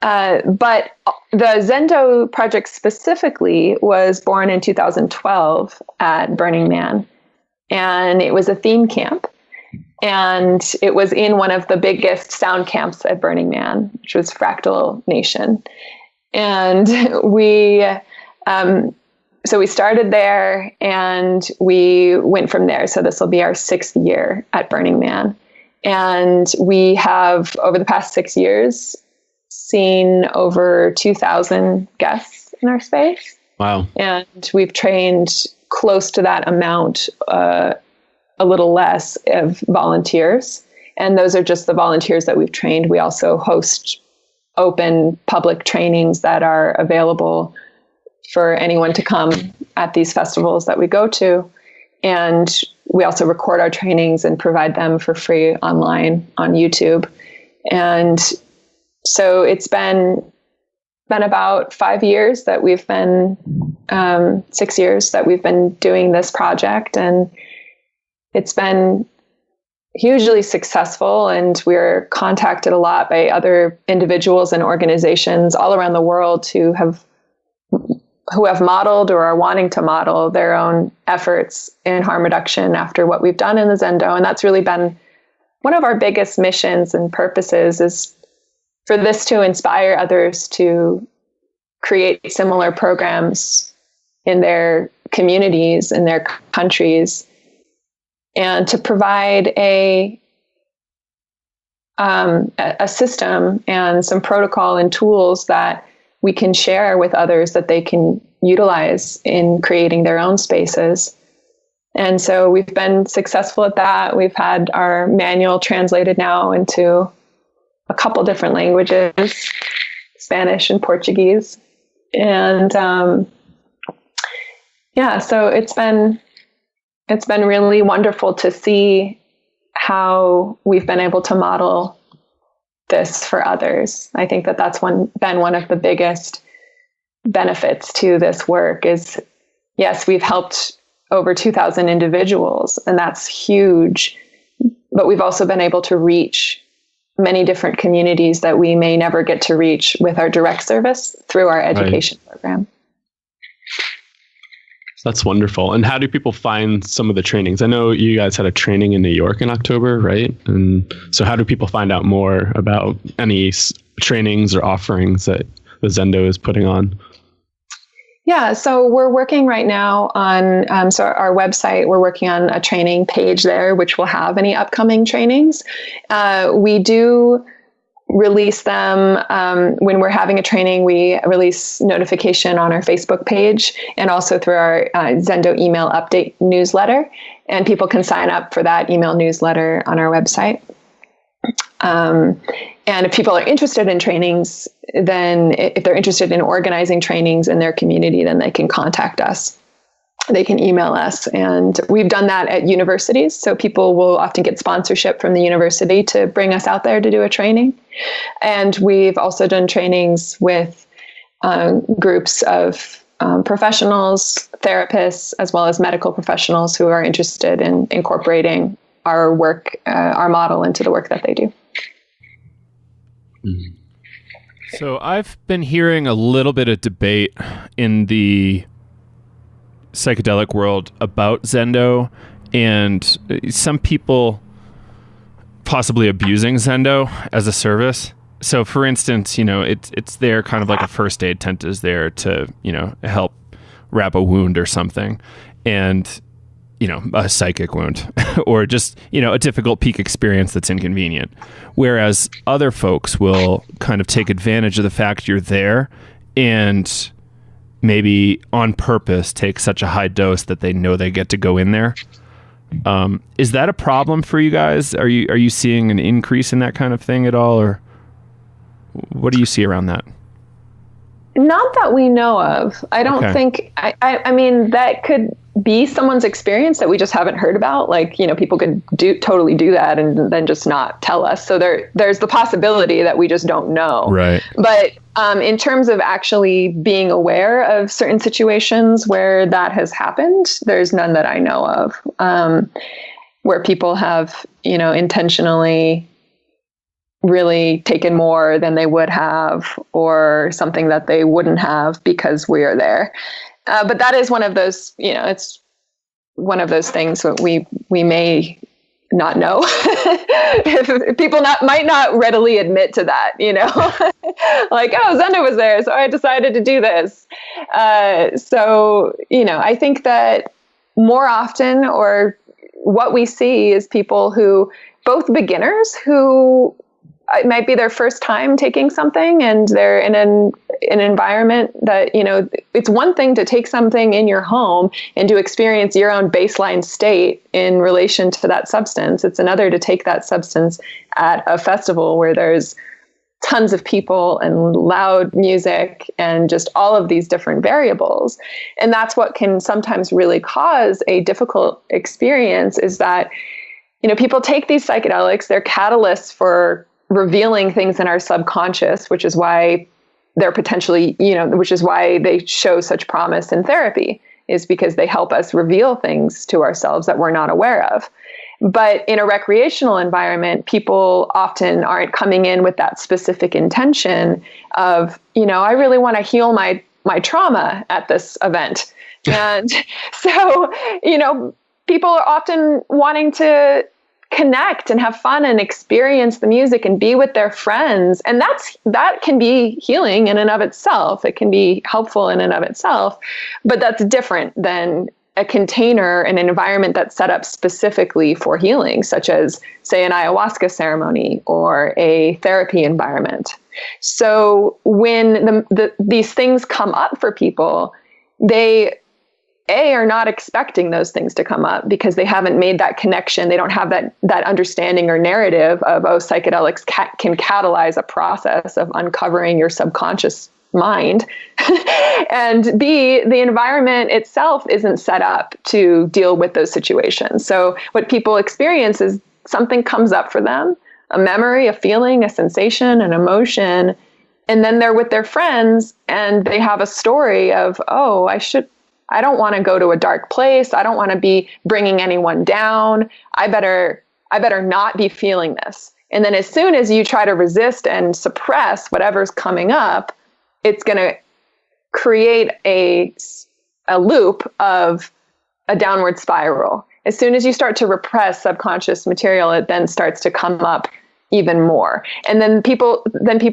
But the Zendo Project specifically was born in 2012 at Burning Man, and it was a theme camp. And it was in one of the biggest sound camps at Burning Man, which was Fractal Nation. And so we started there and we went from there. So this will be our 6th year at Burning Man. And we have, over the past 6 years, seen over 2,000 guests in our space. Wow. And we've trained close to that amount, a little less, of volunteers. And those are just the volunteers that we've trained. We also host open public trainings that are available for anyone to come at these festivals that we go to. And we also record our trainings and provide them for free online on YouTube. And so it's been about 5 years that we've been, 6 years that we've been doing this project. And it's been hugely successful, and we're contacted a lot by other individuals and organizations all around the world who have modeled or are wanting to model their own efforts in harm reduction after what we've done in the Zendo. And that's really been one of our biggest missions and purposes, is for this to inspire others to create similar programs in their communities, in their countries, and to provide a system and some protocol and tools that we can share with others that they can utilize in creating their own spaces. And so we've been successful at that. We've had our manual translated now into a couple different languages, Spanish and Portuguese. And so it's been really wonderful to see how we've been able to model this for others. I think that that's been one of the biggest benefits to this work is, yes, we've helped over 2,000 individuals, and that's huge, but we've also been able to reach many different communities that we may never get to reach with our direct service through our education program. That's wonderful. And how do people find some of the trainings? I know you guys had a training in New York in October, right? And so how do people find out more about any trainings or offerings that the Zendo is putting on? Yeah, so we're working right now on, our website, we're working on a training page there, which will have any upcoming trainings. We do release them when we're having a training. We release notification on our Facebook page and also through our Zendo email update newsletter. And people can sign up for that email newsletter on our website. And if people are interested in trainings, then if they're interested in organizing trainings in their community, then they can contact us. They can email us. And we've done that at universities. So people will often get sponsorship from the university to bring us out there to do a training. And we've also done trainings with groups of professionals, therapists, as well as medical professionals who are interested in incorporating our work, our model into the work that they do. So I've been hearing a little bit of debate in the psychedelic world about Zendo, and some people possibly abusing Zendo as a service. So for instance, it's there kind of like a first aid tent is there to, help wrap a wound or something. And, a psychic wound. or just, a difficult peak experience that's inconvenient. Whereas other folks will kind of take advantage of the fact you're there and maybe on purpose take such a high dose that they know they get to go in there. Is that a problem for you guys? Are you seeing an increase in that kind of thing at all, or what do you see around that? Not that we know of. I don't think, I mean, that could be someone's experience that we just haven't heard about. Like, people could totally do that and then just not tell us. So there's the possibility that we just don't know. Right. But in terms of actually being aware of certain situations where that has happened, there's none that I know of, where people have, intentionally really taken more than they would have, or something that they wouldn't have because we are there. But that is one of those, it's one of those things that we may not know. If people might not readily admit to that, like, oh, Zendo was there, so I decided to do this. So, I think that more often, or what we see is people who, both beginners who it might be their first time taking something, and they're in an environment that, it's one thing to take something in your home and to experience your own baseline state in relation to that substance. It's another to take that substance at a festival where there's tons of people and loud music and just all of these different variables. And that's what can sometimes really cause a difficult experience, is that, people take these psychedelics, they're catalysts for revealing things in our subconscious, which is why they're potentially, which is why they show such promise in therapy, is because they help us reveal things to ourselves that we're not aware of. But in a recreational environment, people often aren't coming in with that specific intention of, I really want to heal my trauma at this event. And so, people are often wanting to connect and have fun and experience the music and be with their friends. And that can be healing in and of itself. It can be helpful in and of itself, but that's different than a container and an environment that's set up specifically for healing, such as, say, an ayahuasca ceremony or a therapy environment. So when these things come up for people, they are not expecting those things to come up because they haven't made that connection. They don't have that understanding or narrative of, psychedelics can catalyze a process of uncovering your subconscious mind. And B, the environment itself isn't set up to deal with those situations. So what people experience is something comes up for them, a memory, a feeling, a sensation, an emotion, and then they're with their friends and they have a story of, I don't want to go to a dark place. I don't want to be bringing anyone down. I better not be feeling this. And then as soon as you try to resist and suppress whatever's coming up, it's going to create a loop of a downward spiral. As soon as you start to repress subconscious material, it then starts to come up even more. And then people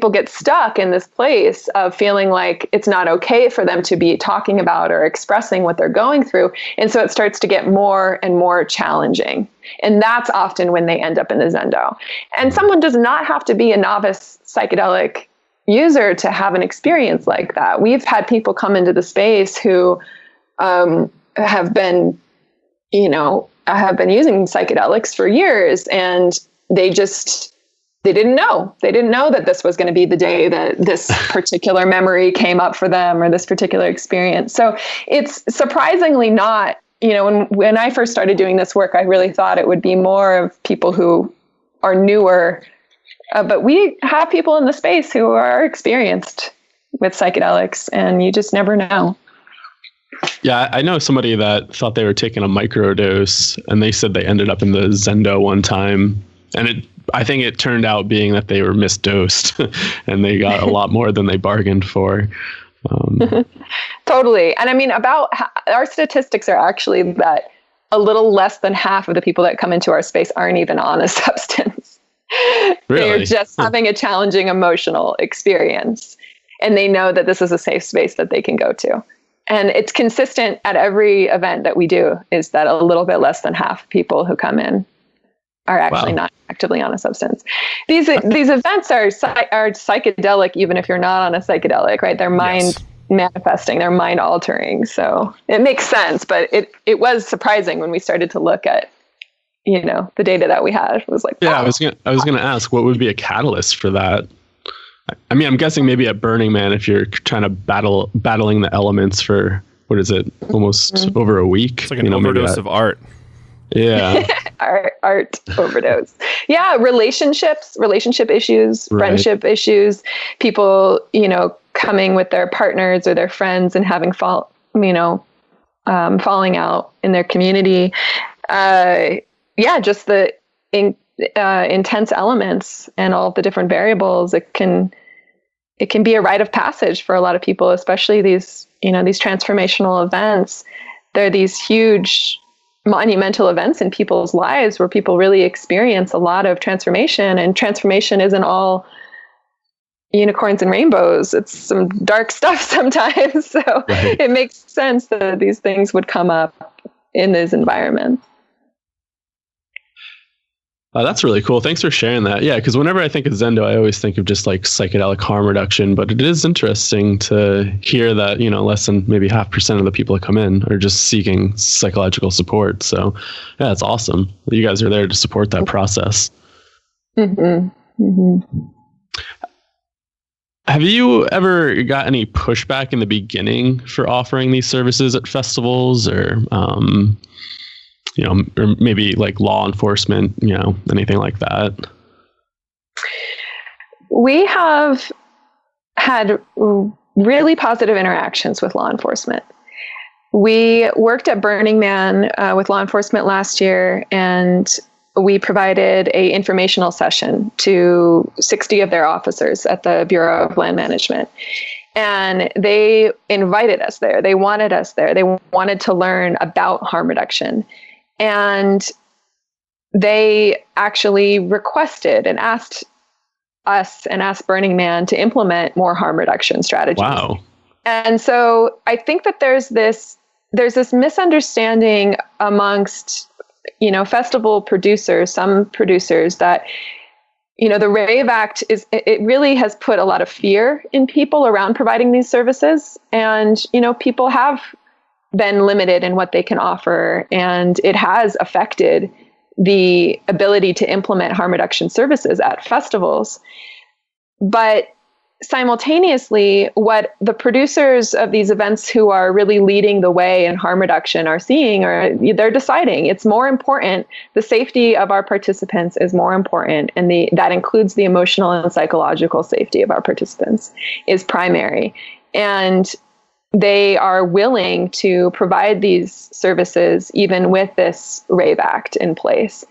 get stuck in this place of feeling like it's not okay for them to be talking about or expressing what they're going through. And so it starts to get more and more challenging. And that's often when they end up in the Zendo. And someone does not have to be a novice psychedelic user to have an experience like that. We've had people come into the space who have been using psychedelics for years, and they didn't know. They didn't know that this was going to be the day that this particular memory came up for them, or this particular experience. So it's surprisingly not, when I first started doing this work, I really thought it would be more of people who are newer. But we have people in the space who are experienced with psychedelics, and you just never know. Yeah, I know somebody that thought they were taking a microdose, and they said they ended up in the Zendo one time. And I think it turned out being that they were misdosed and they got a lot more than they bargained for. Totally. And I mean, our statistics are actually that a little less than half of the people that come into our space aren't even on a substance. Really? They're just having a challenging emotional experience. And they know that this is a safe space that they can go to. And it's consistent at every event that we do, is that a little bit less than half people who come in are actually not actively on a substance. These events are psychedelic, even if you're not on a psychedelic, right? They're mind manifesting, they're mind altering. So it makes sense, but it was surprising when we started to look at, the data that we had. It was like, yeah, wow. I was gonna ask, what would be a catalyst for that? I mean, I'm guessing maybe at Burning Man, if you're trying to battling the elements for, what is it, almost over a week? It's like an overdose of art. Yeah. art overdose. Yeah. Relationship issues, friendship issues, people, coming with their partners or their friends and having falling out in their community. Just the intense elements and all the different variables. It can be a rite of passage for a lot of people, especially these transformational events. They're these huge monumental events in people's lives where people really experience a lot of transformation, and transformation isn't all unicorns and rainbows. It's some dark stuff sometimes. So It makes sense that these things would come up in these environments. That's really cool. Thanks for sharing that. Yeah, because whenever I think of Zendo, I always think of just like psychedelic harm reduction. But it is interesting to hear that, less than maybe 0.5% of the people that come in are just seeking psychological support. So, yeah, it's awesome. You guys are there to support that process. Mm-hmm. Mm-hmm. Have you ever got any pushback in the beginning for offering these services at festivals, or or maybe like law enforcement, anything like that? We have had really positive interactions with law enforcement. We worked at Burning Man with law enforcement last year, and we provided an informational session to 60 of their officers at the Bureau of Land Management. And they invited us there. They wanted us there. They wanted to learn about harm reduction. And they actually requested and asked us and asked Burning Man to implement more harm reduction strategies. Wow. And so I think that there's this misunderstanding amongst, festival producers, some producers, that, the Rave Act it really has put a lot of fear in people around providing these services. And, people have been limited in what they can offer, and it has affected the ability to implement harm reduction services at festivals. But simultaneously, what the producers of these events who are really leading the way in harm reduction are seeing, or they're deciding it's more important. The safety of our participants is more important, and that includes the emotional and psychological safety of our participants is primary. And they are willing to provide these services even with this Rave Act in place.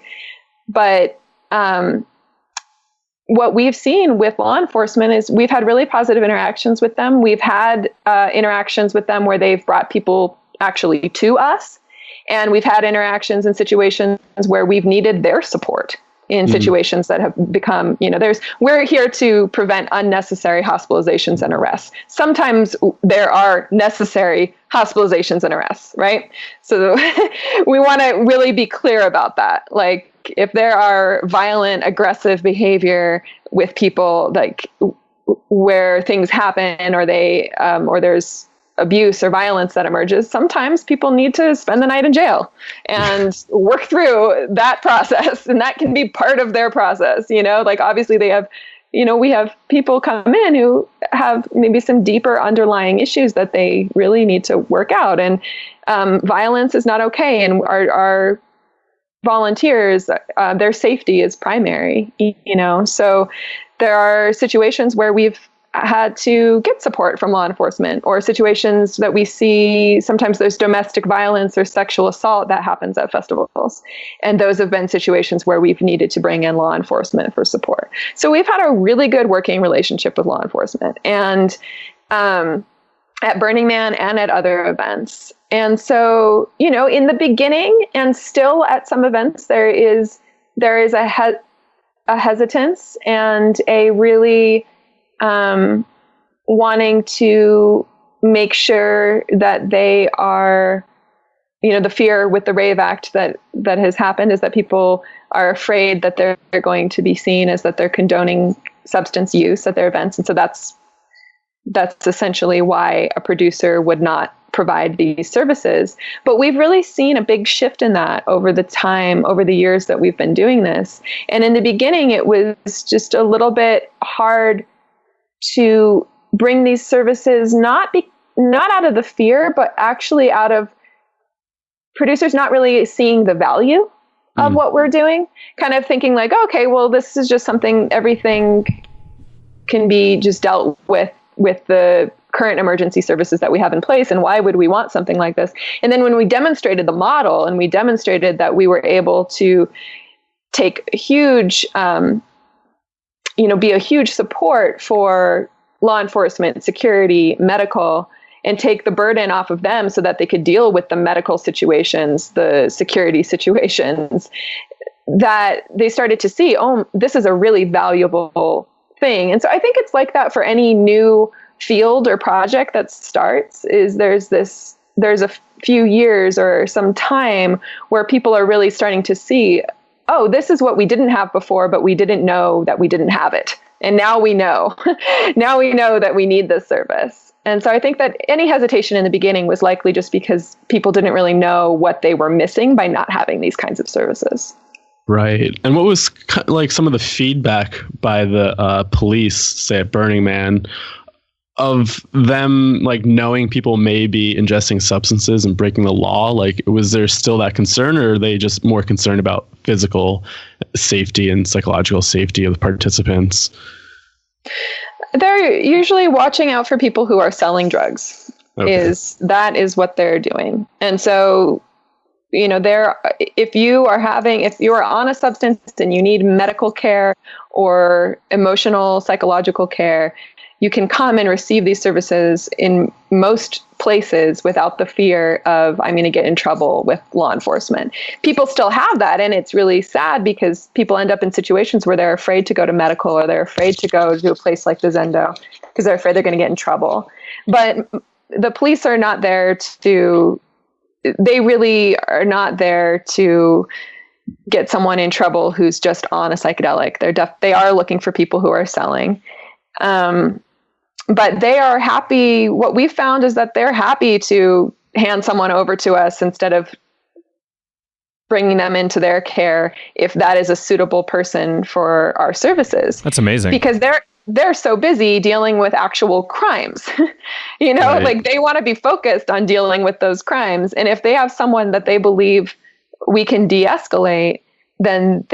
But what we've seen with law enforcement is we've had really positive interactions with them. We've had interactions with them where they've brought people actually to us. And we've had interactions in situations where we've needed their support in situations that have become, we're here to prevent unnecessary hospitalizations and arrests. Sometimes there are necessary hospitalizations and arrests, right? So we want to really be clear about that. Like, if there are violent, aggressive behavior with people, like where things happen, or or there's abuse or violence that emerges, sometimes people need to spend the night in jail and work through that process. And that can be part of their process, like obviously they have, we have people come in who have maybe some deeper underlying issues that they really need to work out. And violence is not okay. And our volunteers, their safety is primary, so there are situations where we've had to get support from law enforcement, or situations that we see, sometimes there's domestic violence or sexual assault that happens at festivals. And those have been situations where we've needed to bring in law enforcement for support. So we've had a really good working relationship with law enforcement, and at Burning Man and at other events. And so, in the beginning and still at some events, there is a hesitance and a really wanting to make sure that they are, the fear with the Rave Act that has happened is that people are afraid that they're going to be seen as that they're condoning substance use at their events. And so that's essentially why a producer would not provide these services. But we've really seen a big shift in that over the years that we've been doing this. And in the beginning, it was just a little bit hard to bring these services, not out of the fear, but actually out of producers not really seeing the value of what we're doing, kind of thinking like, okay, well, this is just something, everything can be just dealt with the current emergency services that we have in place. And why would we want something like this? And then when we demonstrated the model and we demonstrated that we were able to take a huge, be a huge support for law enforcement, security, medical, and take the burden off of them so that they could deal with the medical situations, the security situations, that they started to see, oh, this is a really valuable thing. And so I think it's like that for any new field or project that starts, is there's a few years or some time where people are really starting to see, oh, this is what we didn't have before, but we didn't know that we didn't have it. And now we know. Now we know that we need this service. And so I think that any hesitation in the beginning was likely just because people didn't really know what they were missing by not having these kinds of services. Right. And what was like some of the feedback by the police, say at Burning Man, of them like knowing people may be ingesting substances and breaking the law? Like, was there still that concern, or are they just more concerned about physical safety and psychological safety of the participants? They're usually watching out for people who are selling drugs. Okay. That is what they're doing. And so, if you are on a substance and you need medical care or emotional, psychological care, you can come and receive these services in most places without the fear of, I'm going to get in trouble with law enforcement. People still have that, and it's really sad because people end up in situations where they're afraid to go to medical, or they're afraid to go to a place like the Zendo because they're afraid they're going to get in trouble. But the police are not there they really are not there to get someone in trouble who's just on a psychedelic. They are looking for people who are selling. But they are happy. What we've found is that they're happy to hand someone over to us instead of bringing them into their care if that is a suitable person for our services. That's amazing. Because they're so busy dealing with actual crimes. Right. Like they want to be focused on dealing with those crimes. And if they have someone that they believe we can de-escalate, then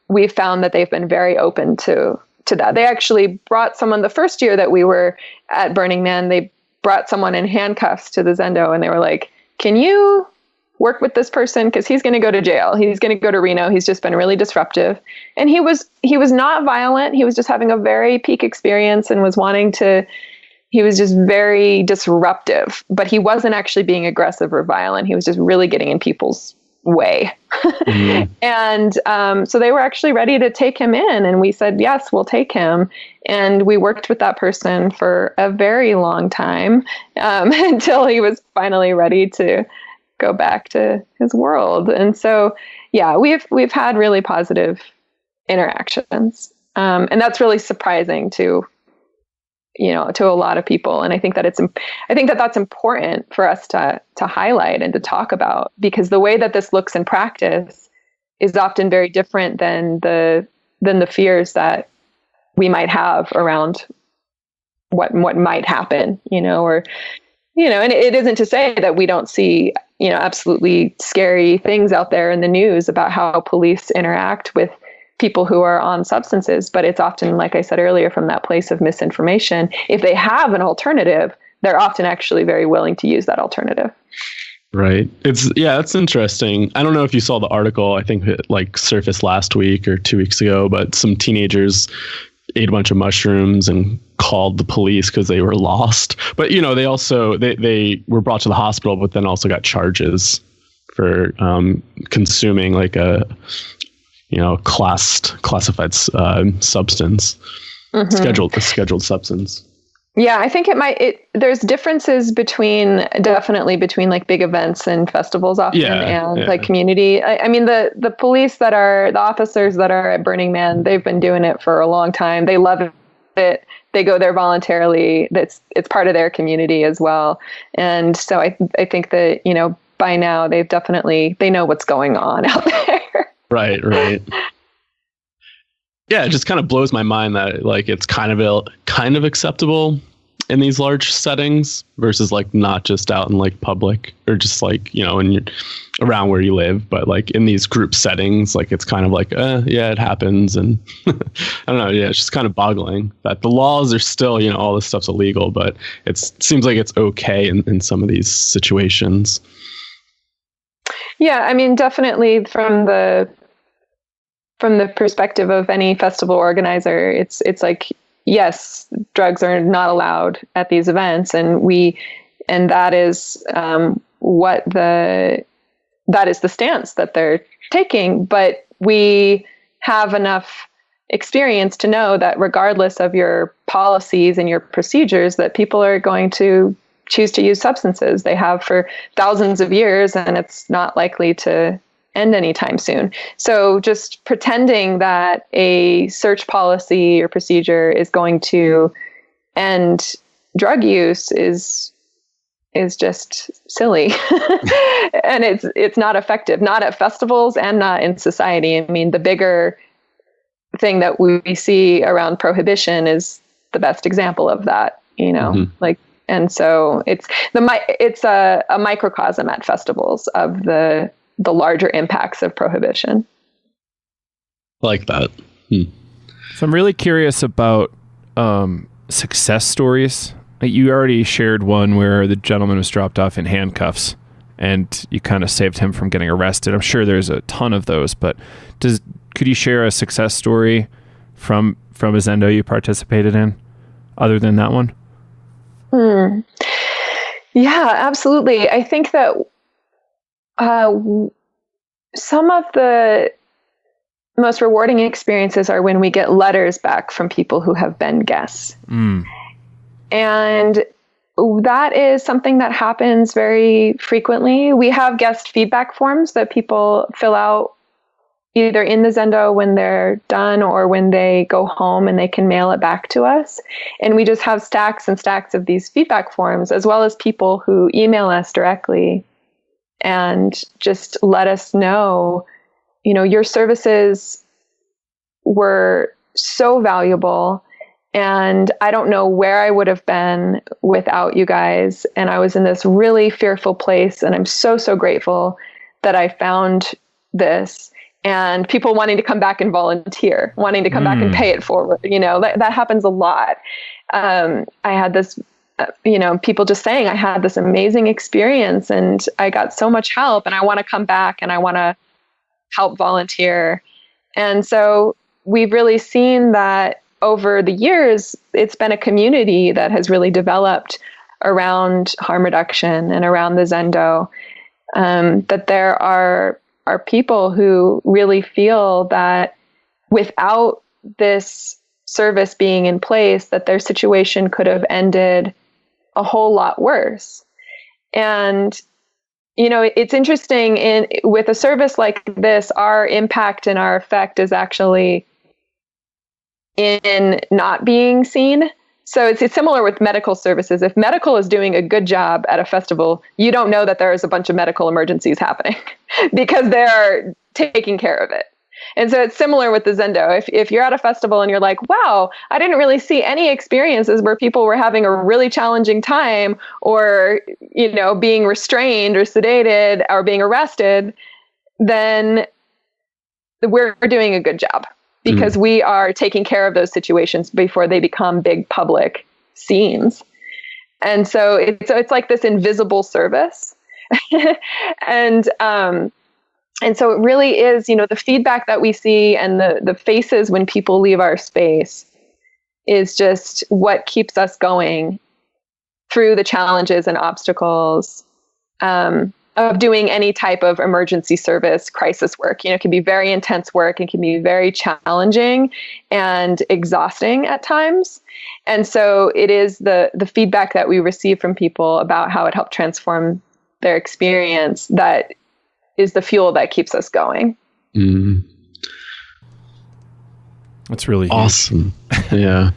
we've found that they've been very open to that. They actually brought someone the first year that we were at Burning Man. They brought someone in handcuffs to the Zendo, and they were like, can you work with this person? Because he's going to go to jail. He's going to go to Reno. He's just been really disruptive. And he was not violent. He was just having a very peak experience and he was just very disruptive, but he wasn't actually being aggressive or violent. He was just really getting in people's way. Mm-hmm. And so they were actually ready to take him in, and we said, yes, we'll take him. And we worked with that person for a very long time until he was finally ready to go back to his world. And so, yeah, we've had really positive interactions. And that's really surprising to a lot of people. And I think that that's important for us to highlight and to talk about, because the way that this looks in practice is often very different than the fears that we might have around what might happen, and it isn't to say that we don't see, absolutely scary things out there in the news about how police interact with people who are on substances, but it's often, like I said earlier, from that place of misinformation. If they have an alternative, they're often actually very willing to use that alternative. Right. That's interesting. I don't know if you saw the article, I think it surfaced last week or 2 weeks ago, but some teenagers ate a bunch of mushrooms and called the police because they were lost. But, they also, they were brought to the hospital, but then also got charges for consuming classified substance, scheduled substance. Yeah, I think there's differences definitely between like big events and festivals often and like community. I mean, the police the officers that are at Burning Man, they've been doing it for a long time. They love it. They go there voluntarily. It's part of their community as well. And so I think that, you know, by now they know what's going on out there. Right. Yeah, it just kind of blows my mind that like it's kind of acceptable in these large settings versus like not just out in like public or just like, you know, around where you live, but like in these group settings, like it's kind of like, yeah, it happens. And I don't know. Yeah, it's just kind of boggling that the laws are still, you know, all this stuff's illegal, but it seems like it's okay in some of these situations. Yeah, I mean, definitely from the perspective of any festival organizer, it's like, yes, drugs are not allowed at these events, and that is that is the stance that they're taking. But we have enough experience to know that regardless of your policies and your procedures, that people are going to choose to use substances. They have for thousands of years, and it's not likely to end anytime soon. So just pretending that a search policy or procedure is going to end drug use is just silly. And it's not effective, not at festivals and not in society. I mean, the bigger thing that we see around prohibition is the best example of that, you know, like, and so it's a microcosm at festivals of the larger impacts of prohibition. Like that. So I'm really curious about success stories. You already shared one where the gentleman was dropped off in handcuffs and you kind of saved him from getting arrested. I'm sure there's a ton of those, but could you share a success story from a Zendo you participated in other than that one? Yeah, absolutely. I think that some of the most rewarding experiences are when we get letters back from people who have been guests. And that is something that happens very frequently. We have guest feedback forms that people fill out either in the Zendo when they're done or when they go home, and they can mail it back to us. And we just have stacks and stacks of these feedback forms, as well as people who email us directly and just let us know, you know, your services were so valuable, and I don't know where I would have been without you guys. And I was in this really fearful place, and I'm so, so grateful that I found this. And people wanting to come back and volunteer, wanting to come back and pay it forward. You know, that happens a lot. I had this, you know, people just saying, I had this amazing experience and I got so much help, and I want to come back and I want to help volunteer. And so we've really seen that over the years, it's been a community that has really developed around harm reduction and around the Zendo, that there are people who really feel that without this service being in place, that their situation could have ended a whole lot worse. And, you know, it's interesting with a service like this, our impact and our effect is actually in not being seen. So it's similar with medical services. If medical is doing a good job at a festival, you don't know that there is a bunch of medical emergencies happening because they're taking care of it. And so it's similar with the Zendo. If you're at a festival and you're like, wow, I didn't really see any experiences where people were having a really challenging time or, you know, being restrained or sedated or being arrested, then we're doing a good job. Because we are taking care of those situations before they become big public scenes. And so it's like this invisible service. And so it really is, you know, the feedback that we see and the faces when people leave our space is just what keeps us going through the challenges and obstacles. doing any type of emergency service crisis work. It can be very intense work. It can be very challenging and exhausting at times. And so it is the feedback that we receive from people about how it helped transform their experience that is the fuel that keeps us going. Mm. That's really awesome. Yeah.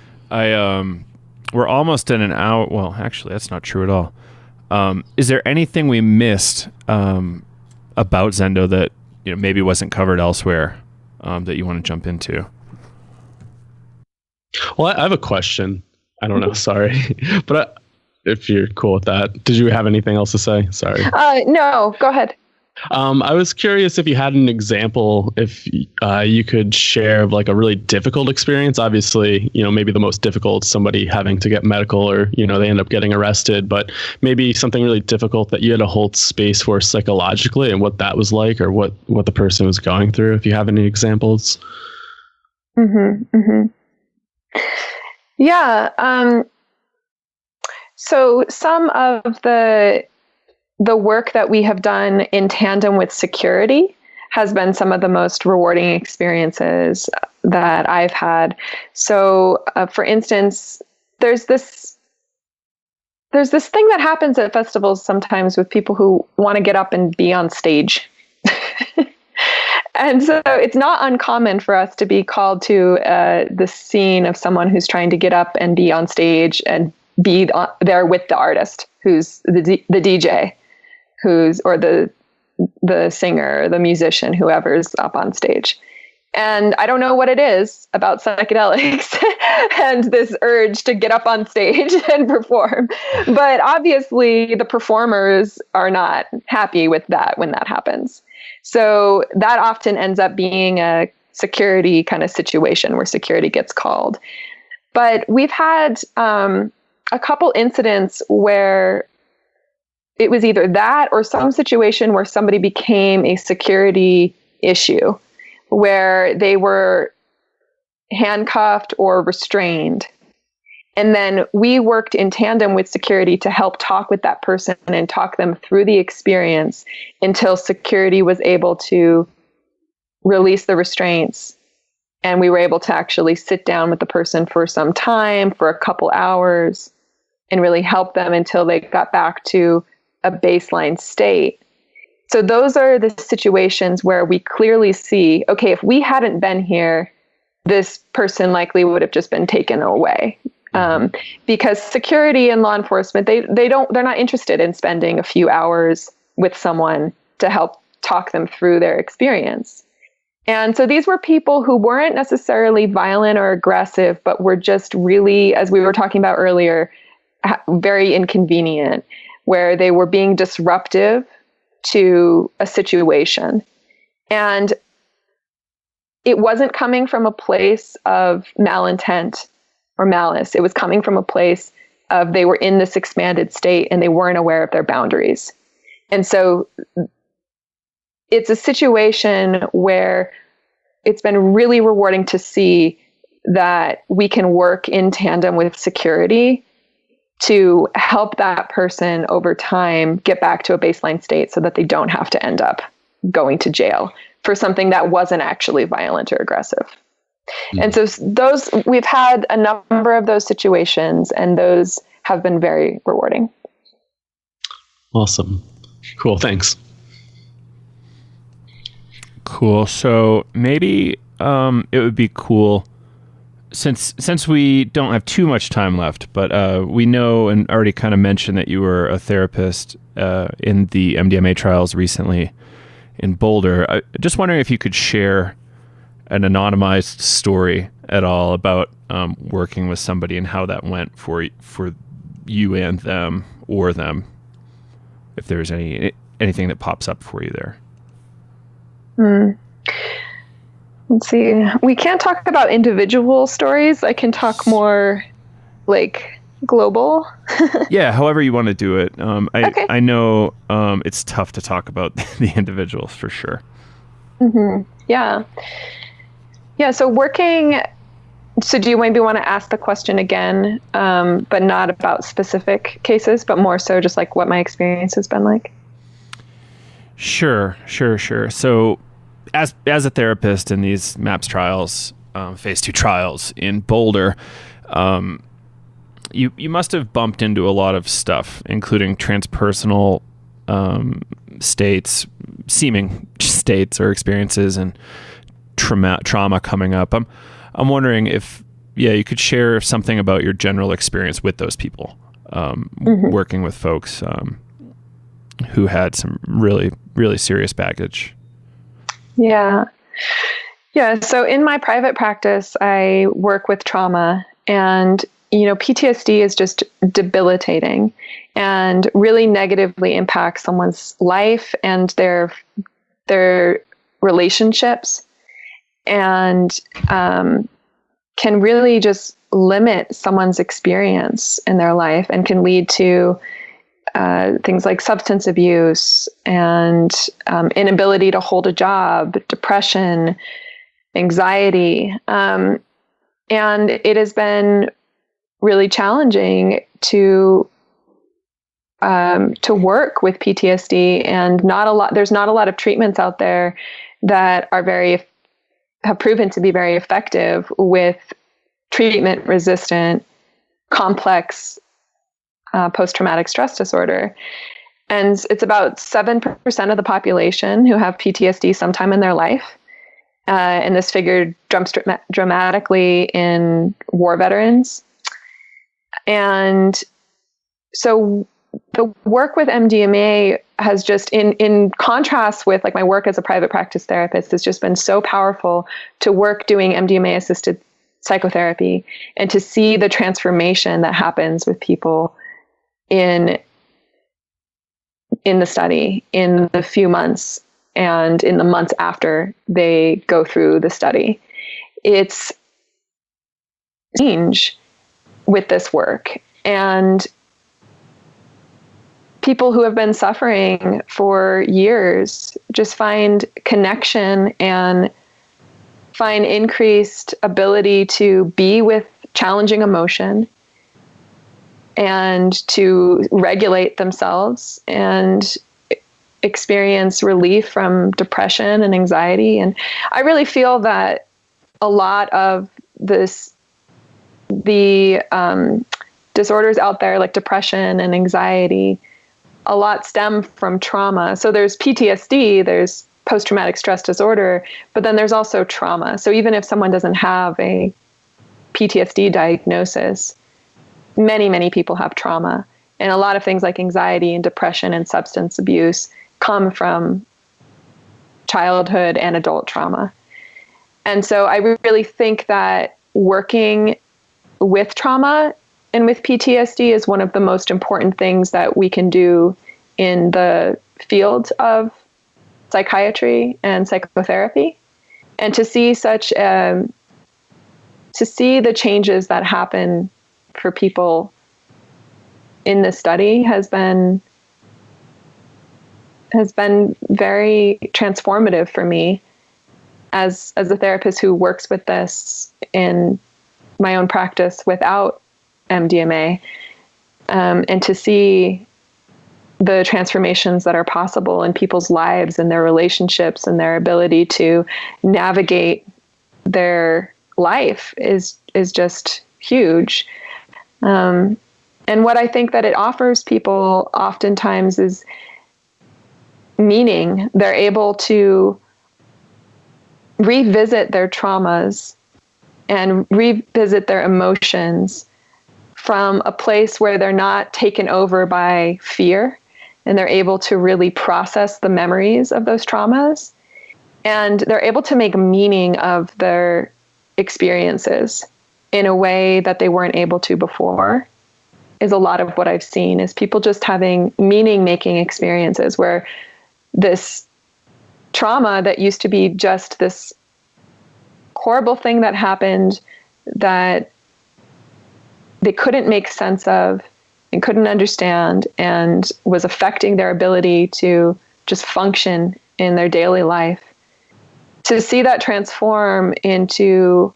We're almost at an hour. Well, actually, that's not true at all. Is there anything we missed about Zendo that maybe wasn't covered elsewhere that you want to jump into? Well, I have a question. I don't know. Sorry, but if you're cool with that, did you have anything else to say? Sorry. No, go ahead. I was curious if you had an example, if you could share of like a really difficult experience. Obviously, maybe the most difficult, somebody having to get medical or, they end up getting arrested, but maybe something really difficult that you had to hold space for psychologically and what that was like, or what the person was going through, if you have any examples. Mm-hmm, mm-hmm. Yeah. So some of the work that we have done in tandem with security has been some of the most rewarding experiences that I've had. So, for instance, there's this thing that happens at festivals sometimes with people who want to get up and be on stage. And so it's not uncommon for us to be called to the scene of someone who's trying to get up and be on stage and be there with the artist, who's the DJ, or the singer, the musician, whoever's up on stage. And I don't know what it is about psychedelics and this urge to get up on stage and perform. But obviously the performers are not happy with that when that happens. So that often ends up being a security kind of situation where security gets called. But we've had a couple incidents where it was either that or some situation where somebody became a security issue, where they were handcuffed or restrained. And then we worked in tandem with security to help talk with that person and talk them through the experience until security was able to release the restraints. And we were able to actually sit down with the person for some time, for a couple hours, and really help them until they got back to a baseline state. So those are the situations where we clearly see, okay, if we hadn't been here, this person likely would have just been taken away. Because security and law enforcement, they're not interested in spending a few hours with someone to help talk them through their experience. And so these were people who weren't necessarily violent or aggressive, but were just really, as we were talking about earlier, very inconvenient, where they were being disruptive to a situation. And it wasn't coming from a place of malintent or malice. It was coming from a place of they were in this expanded state and they weren't aware of their boundaries. And so it's a situation where it's been really rewarding to see that we can work in tandem with security to help that person over time get back to a baseline state so that they don't have to end up going to jail for something that wasn't actually violent or aggressive. And so we've had a number of those situations, and those have been very rewarding. Awesome. Cool. Thanks. Cool. So maybe it would be cool, since we don't have too much time left, but we know and already kind of mentioned that you were a therapist in the MDMA trials recently in Boulder. Just wondering if you could share an anonymized story at all about working with somebody and how that went for you and them, or them, if there's anything that pops up for you there. Let's see. We can't talk about individual stories. I can talk more like global. Yeah, however you want to do it. Okay. I know it's tough to talk about the individuals for sure. Mm-hmm. Yeah. Yeah. So do you maybe want to ask the question again, but not about specific cases, but more so just like what my experience has been like? Sure. So as a therapist in these MAPS trials, phase 2 trials in Boulder, you must have bumped into a lot of stuff, including transpersonal seeming states or experiences, and trauma coming up. I'm wondering if you could share something about your general experience with those people, working with folks who had some really, really serious baggage. Yeah. So in my private practice, I work with trauma, and PTSD is just debilitating and really negatively impacts someone's life and their relationships, and can really just limit someone's experience in their life, and can lead to things like substance abuse and inability to hold a job, depression, anxiety. And it has been really challenging to work with PTSD, and there's not a lot of treatments out there that have proven to be very effective with treatment resistant complex post-traumatic stress disorder. And it's about 7% of the population who have PTSD sometime in their life. And this figure jumps dramatically in war veterans. And so the work with MDMA has just, in contrast with like my work as a private practice therapist, has just been so powerful to work doing MDMA assisted psychotherapy and to see the transformation that happens with people in the study, in the few months and in the months after they go through the study. It's change with this work, and people who have been suffering for years just find connection and find increased ability to be with challenging emotion and to regulate themselves and experience relief from depression and anxiety. And I really feel that a lot of the disorders out there, like depression and anxiety, a lot stem from trauma. So there's PTSD, there's post-traumatic stress disorder, but then there's also trauma. So even if someone doesn't have a PTSD diagnosis, many people have trauma. And a lot of things like anxiety and depression and substance abuse come from childhood and adult trauma. And so I really think that working with trauma and with PTSD is one of the most important things that we can do in the field of psychiatry and psychotherapy. And to see the changes that happen for people in this study has been very transformative for me as a therapist who works with this in my own practice without MDMA, and to see the transformations that are possible in people's lives and their relationships and their ability to navigate their life is just huge. And what I think that it offers people oftentimes is meaning. They're able to revisit their traumas and revisit their emotions from a place where they're not taken over by fear, and they're able to really process the memories of those traumas, and they're able to make meaning of their experiences in a way that they weren't able to before. Is a lot of what I've seen is people just having meaning-making experiences where this trauma that used to be just this horrible thing that happened that they couldn't make sense of and couldn't understand and was affecting their ability to just function in their daily life. To see that transform into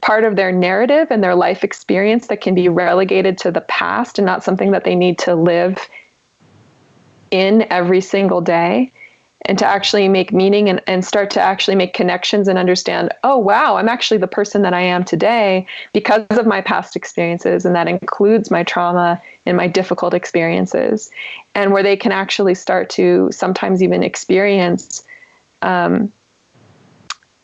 part of their narrative and their life experience that can be relegated to the past and not something that they need to live in every single day and to actually make meaning and start to actually make connections and understand, oh, wow, I'm actually the person that I am today because of my past experiences. And that includes my trauma and my difficult experiences, and where they can actually start to sometimes even experience,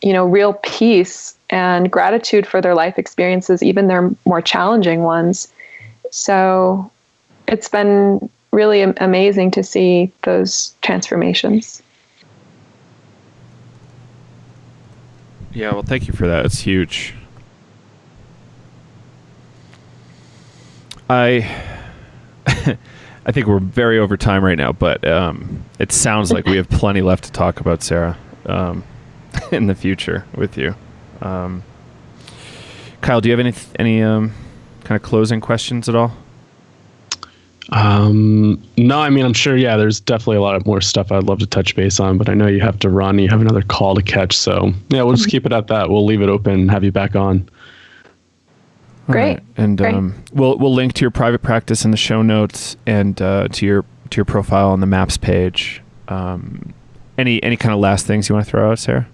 real peace and gratitude for their life experiences, even their more challenging ones. So it's been really amazing to see those transformations. Yeah, well, thank you for that. It's huge. I think we're very over time right now, but it sounds like we have plenty left to talk about, Sara, in the future with you. Kyle, do you have any kind of closing questions at all? No, I mean, I'm sure, there's definitely a lot of more stuff I'd love to touch base on, but I know you have to run. You have another call to catch. So we'll just keep it at that. We'll leave it open and have you back on. Great. Right. And Great. We'll link to your private practice in the show notes and to your profile on the Maps page. Any kind of last things you want to throw out, Sara?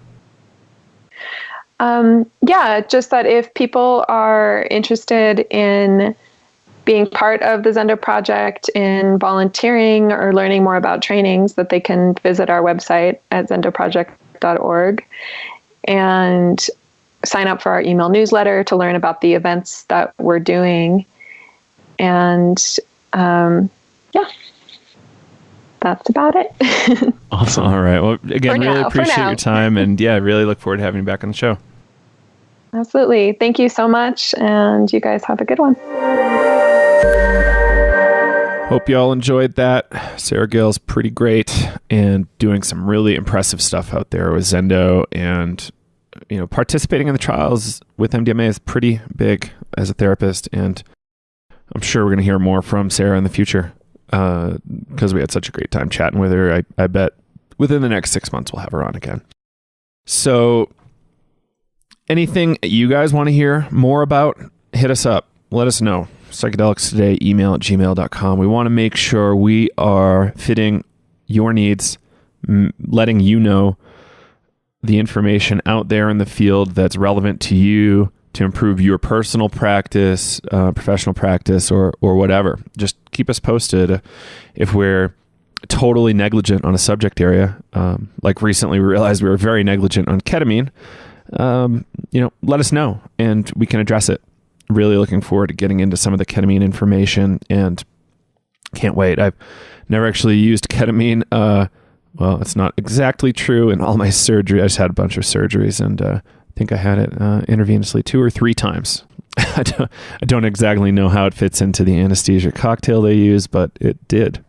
Just that if people are interested in being part of the Zendo Project, in volunteering or learning more about trainings, that they can visit our website at zendoproject.org and sign up for our email newsletter to learn about the events that we're doing. And that's about it. Awesome. All right. Well, again, really appreciate your time, and really look forward to having you back on the show. Absolutely. Thank you so much. And you guys have a good one. Hope you all enjoyed that. Sara Gael's pretty great and doing some really impressive stuff out there with Zendo, and participating in the trials with MDMA is pretty big as a therapist, and I'm sure we're going to hear more from Sara in the future because we had such a great time chatting with her. I bet within the next 6 months we'll have her on again. So anything you guys want to hear more about, hit us up. Let us know. Psychedelics Today, email at gmail.com. We want to make sure we are fitting your needs, letting you know the information out there in the field that's relevant to you to improve your personal practice, professional practice, or whatever. Just keep us posted if we're totally negligent on a subject area. Like recently we realized we were very negligent on ketamine. Let us know and we can address it. Really looking forward to getting into some of the ketamine information and can't wait. I've never actually used ketamine. Well, it's not exactly true in all my surgery. I just had a bunch of surgeries, and I think I had it intravenously 2 or 3 times. I don't exactly know how it fits into the anesthesia cocktail they use, but it did.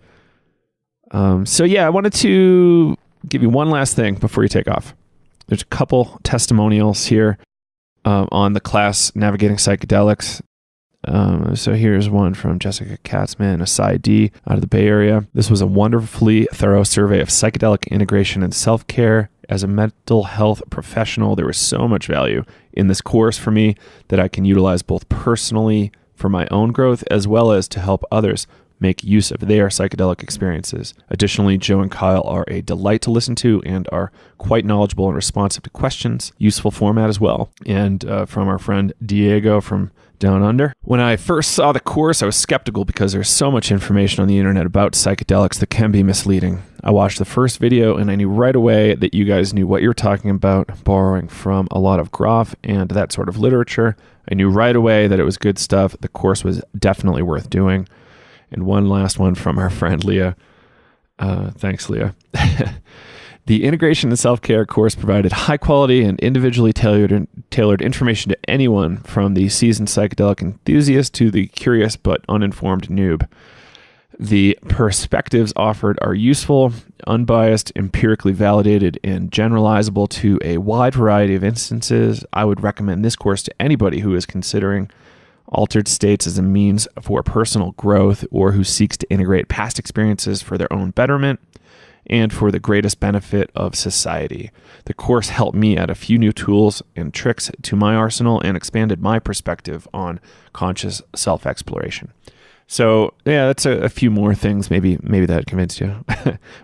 I wanted to give you one last thing before you take off. There's a couple testimonials here on the class Navigating Psychedelics. So here's one from Jessica Katzman, a PsyD out of the Bay Area. This was a wonderfully thorough survey of psychedelic integration and self-care. As a mental health professional, there was so much value in this course for me that I can utilize both personally for my own growth as well as to help others make use of their psychedelic experiences. Additionally, Joe and Kyle are a delight to listen to and are quite knowledgeable and responsive to questions. Useful format as well. And from our friend Diego from Down Under. When I first saw the course, I was skeptical because there's so much information on the internet about psychedelics that can be misleading. I watched the first video and I knew right away that you guys knew what you were talking about, borrowing from a lot of Groff and that sort of literature. I knew right away that it was good stuff. The course was definitely worth doing. And one last one from our friend Leah. Thanks, Leah. The Integration and Self-Care course provided high-quality and individually tailored information to anyone from the seasoned psychedelic enthusiast to the curious but uninformed noob. The perspectives offered are useful, unbiased, empirically validated, and generalizable to a wide variety of instances. I would recommend this course to anybody who is considering altered states as a means for personal growth or who seeks to integrate past experiences for their own betterment and for the greatest benefit of society. The course helped me add a few new tools and tricks to my arsenal and expanded my perspective on conscious self-exploration. So yeah, that's a few more things maybe that convinced you.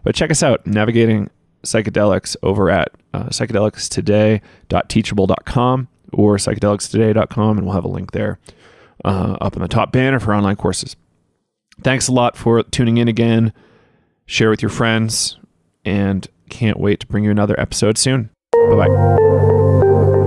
But check us out, Navigating psychedelics over at psychedelicstoday.teachable.com or psychedelicstoday.com, and we'll have a link there up in the top banner for online courses. Thanks a lot for tuning in again. Share with your friends, and can't wait to bring you another episode soon. Bye-bye.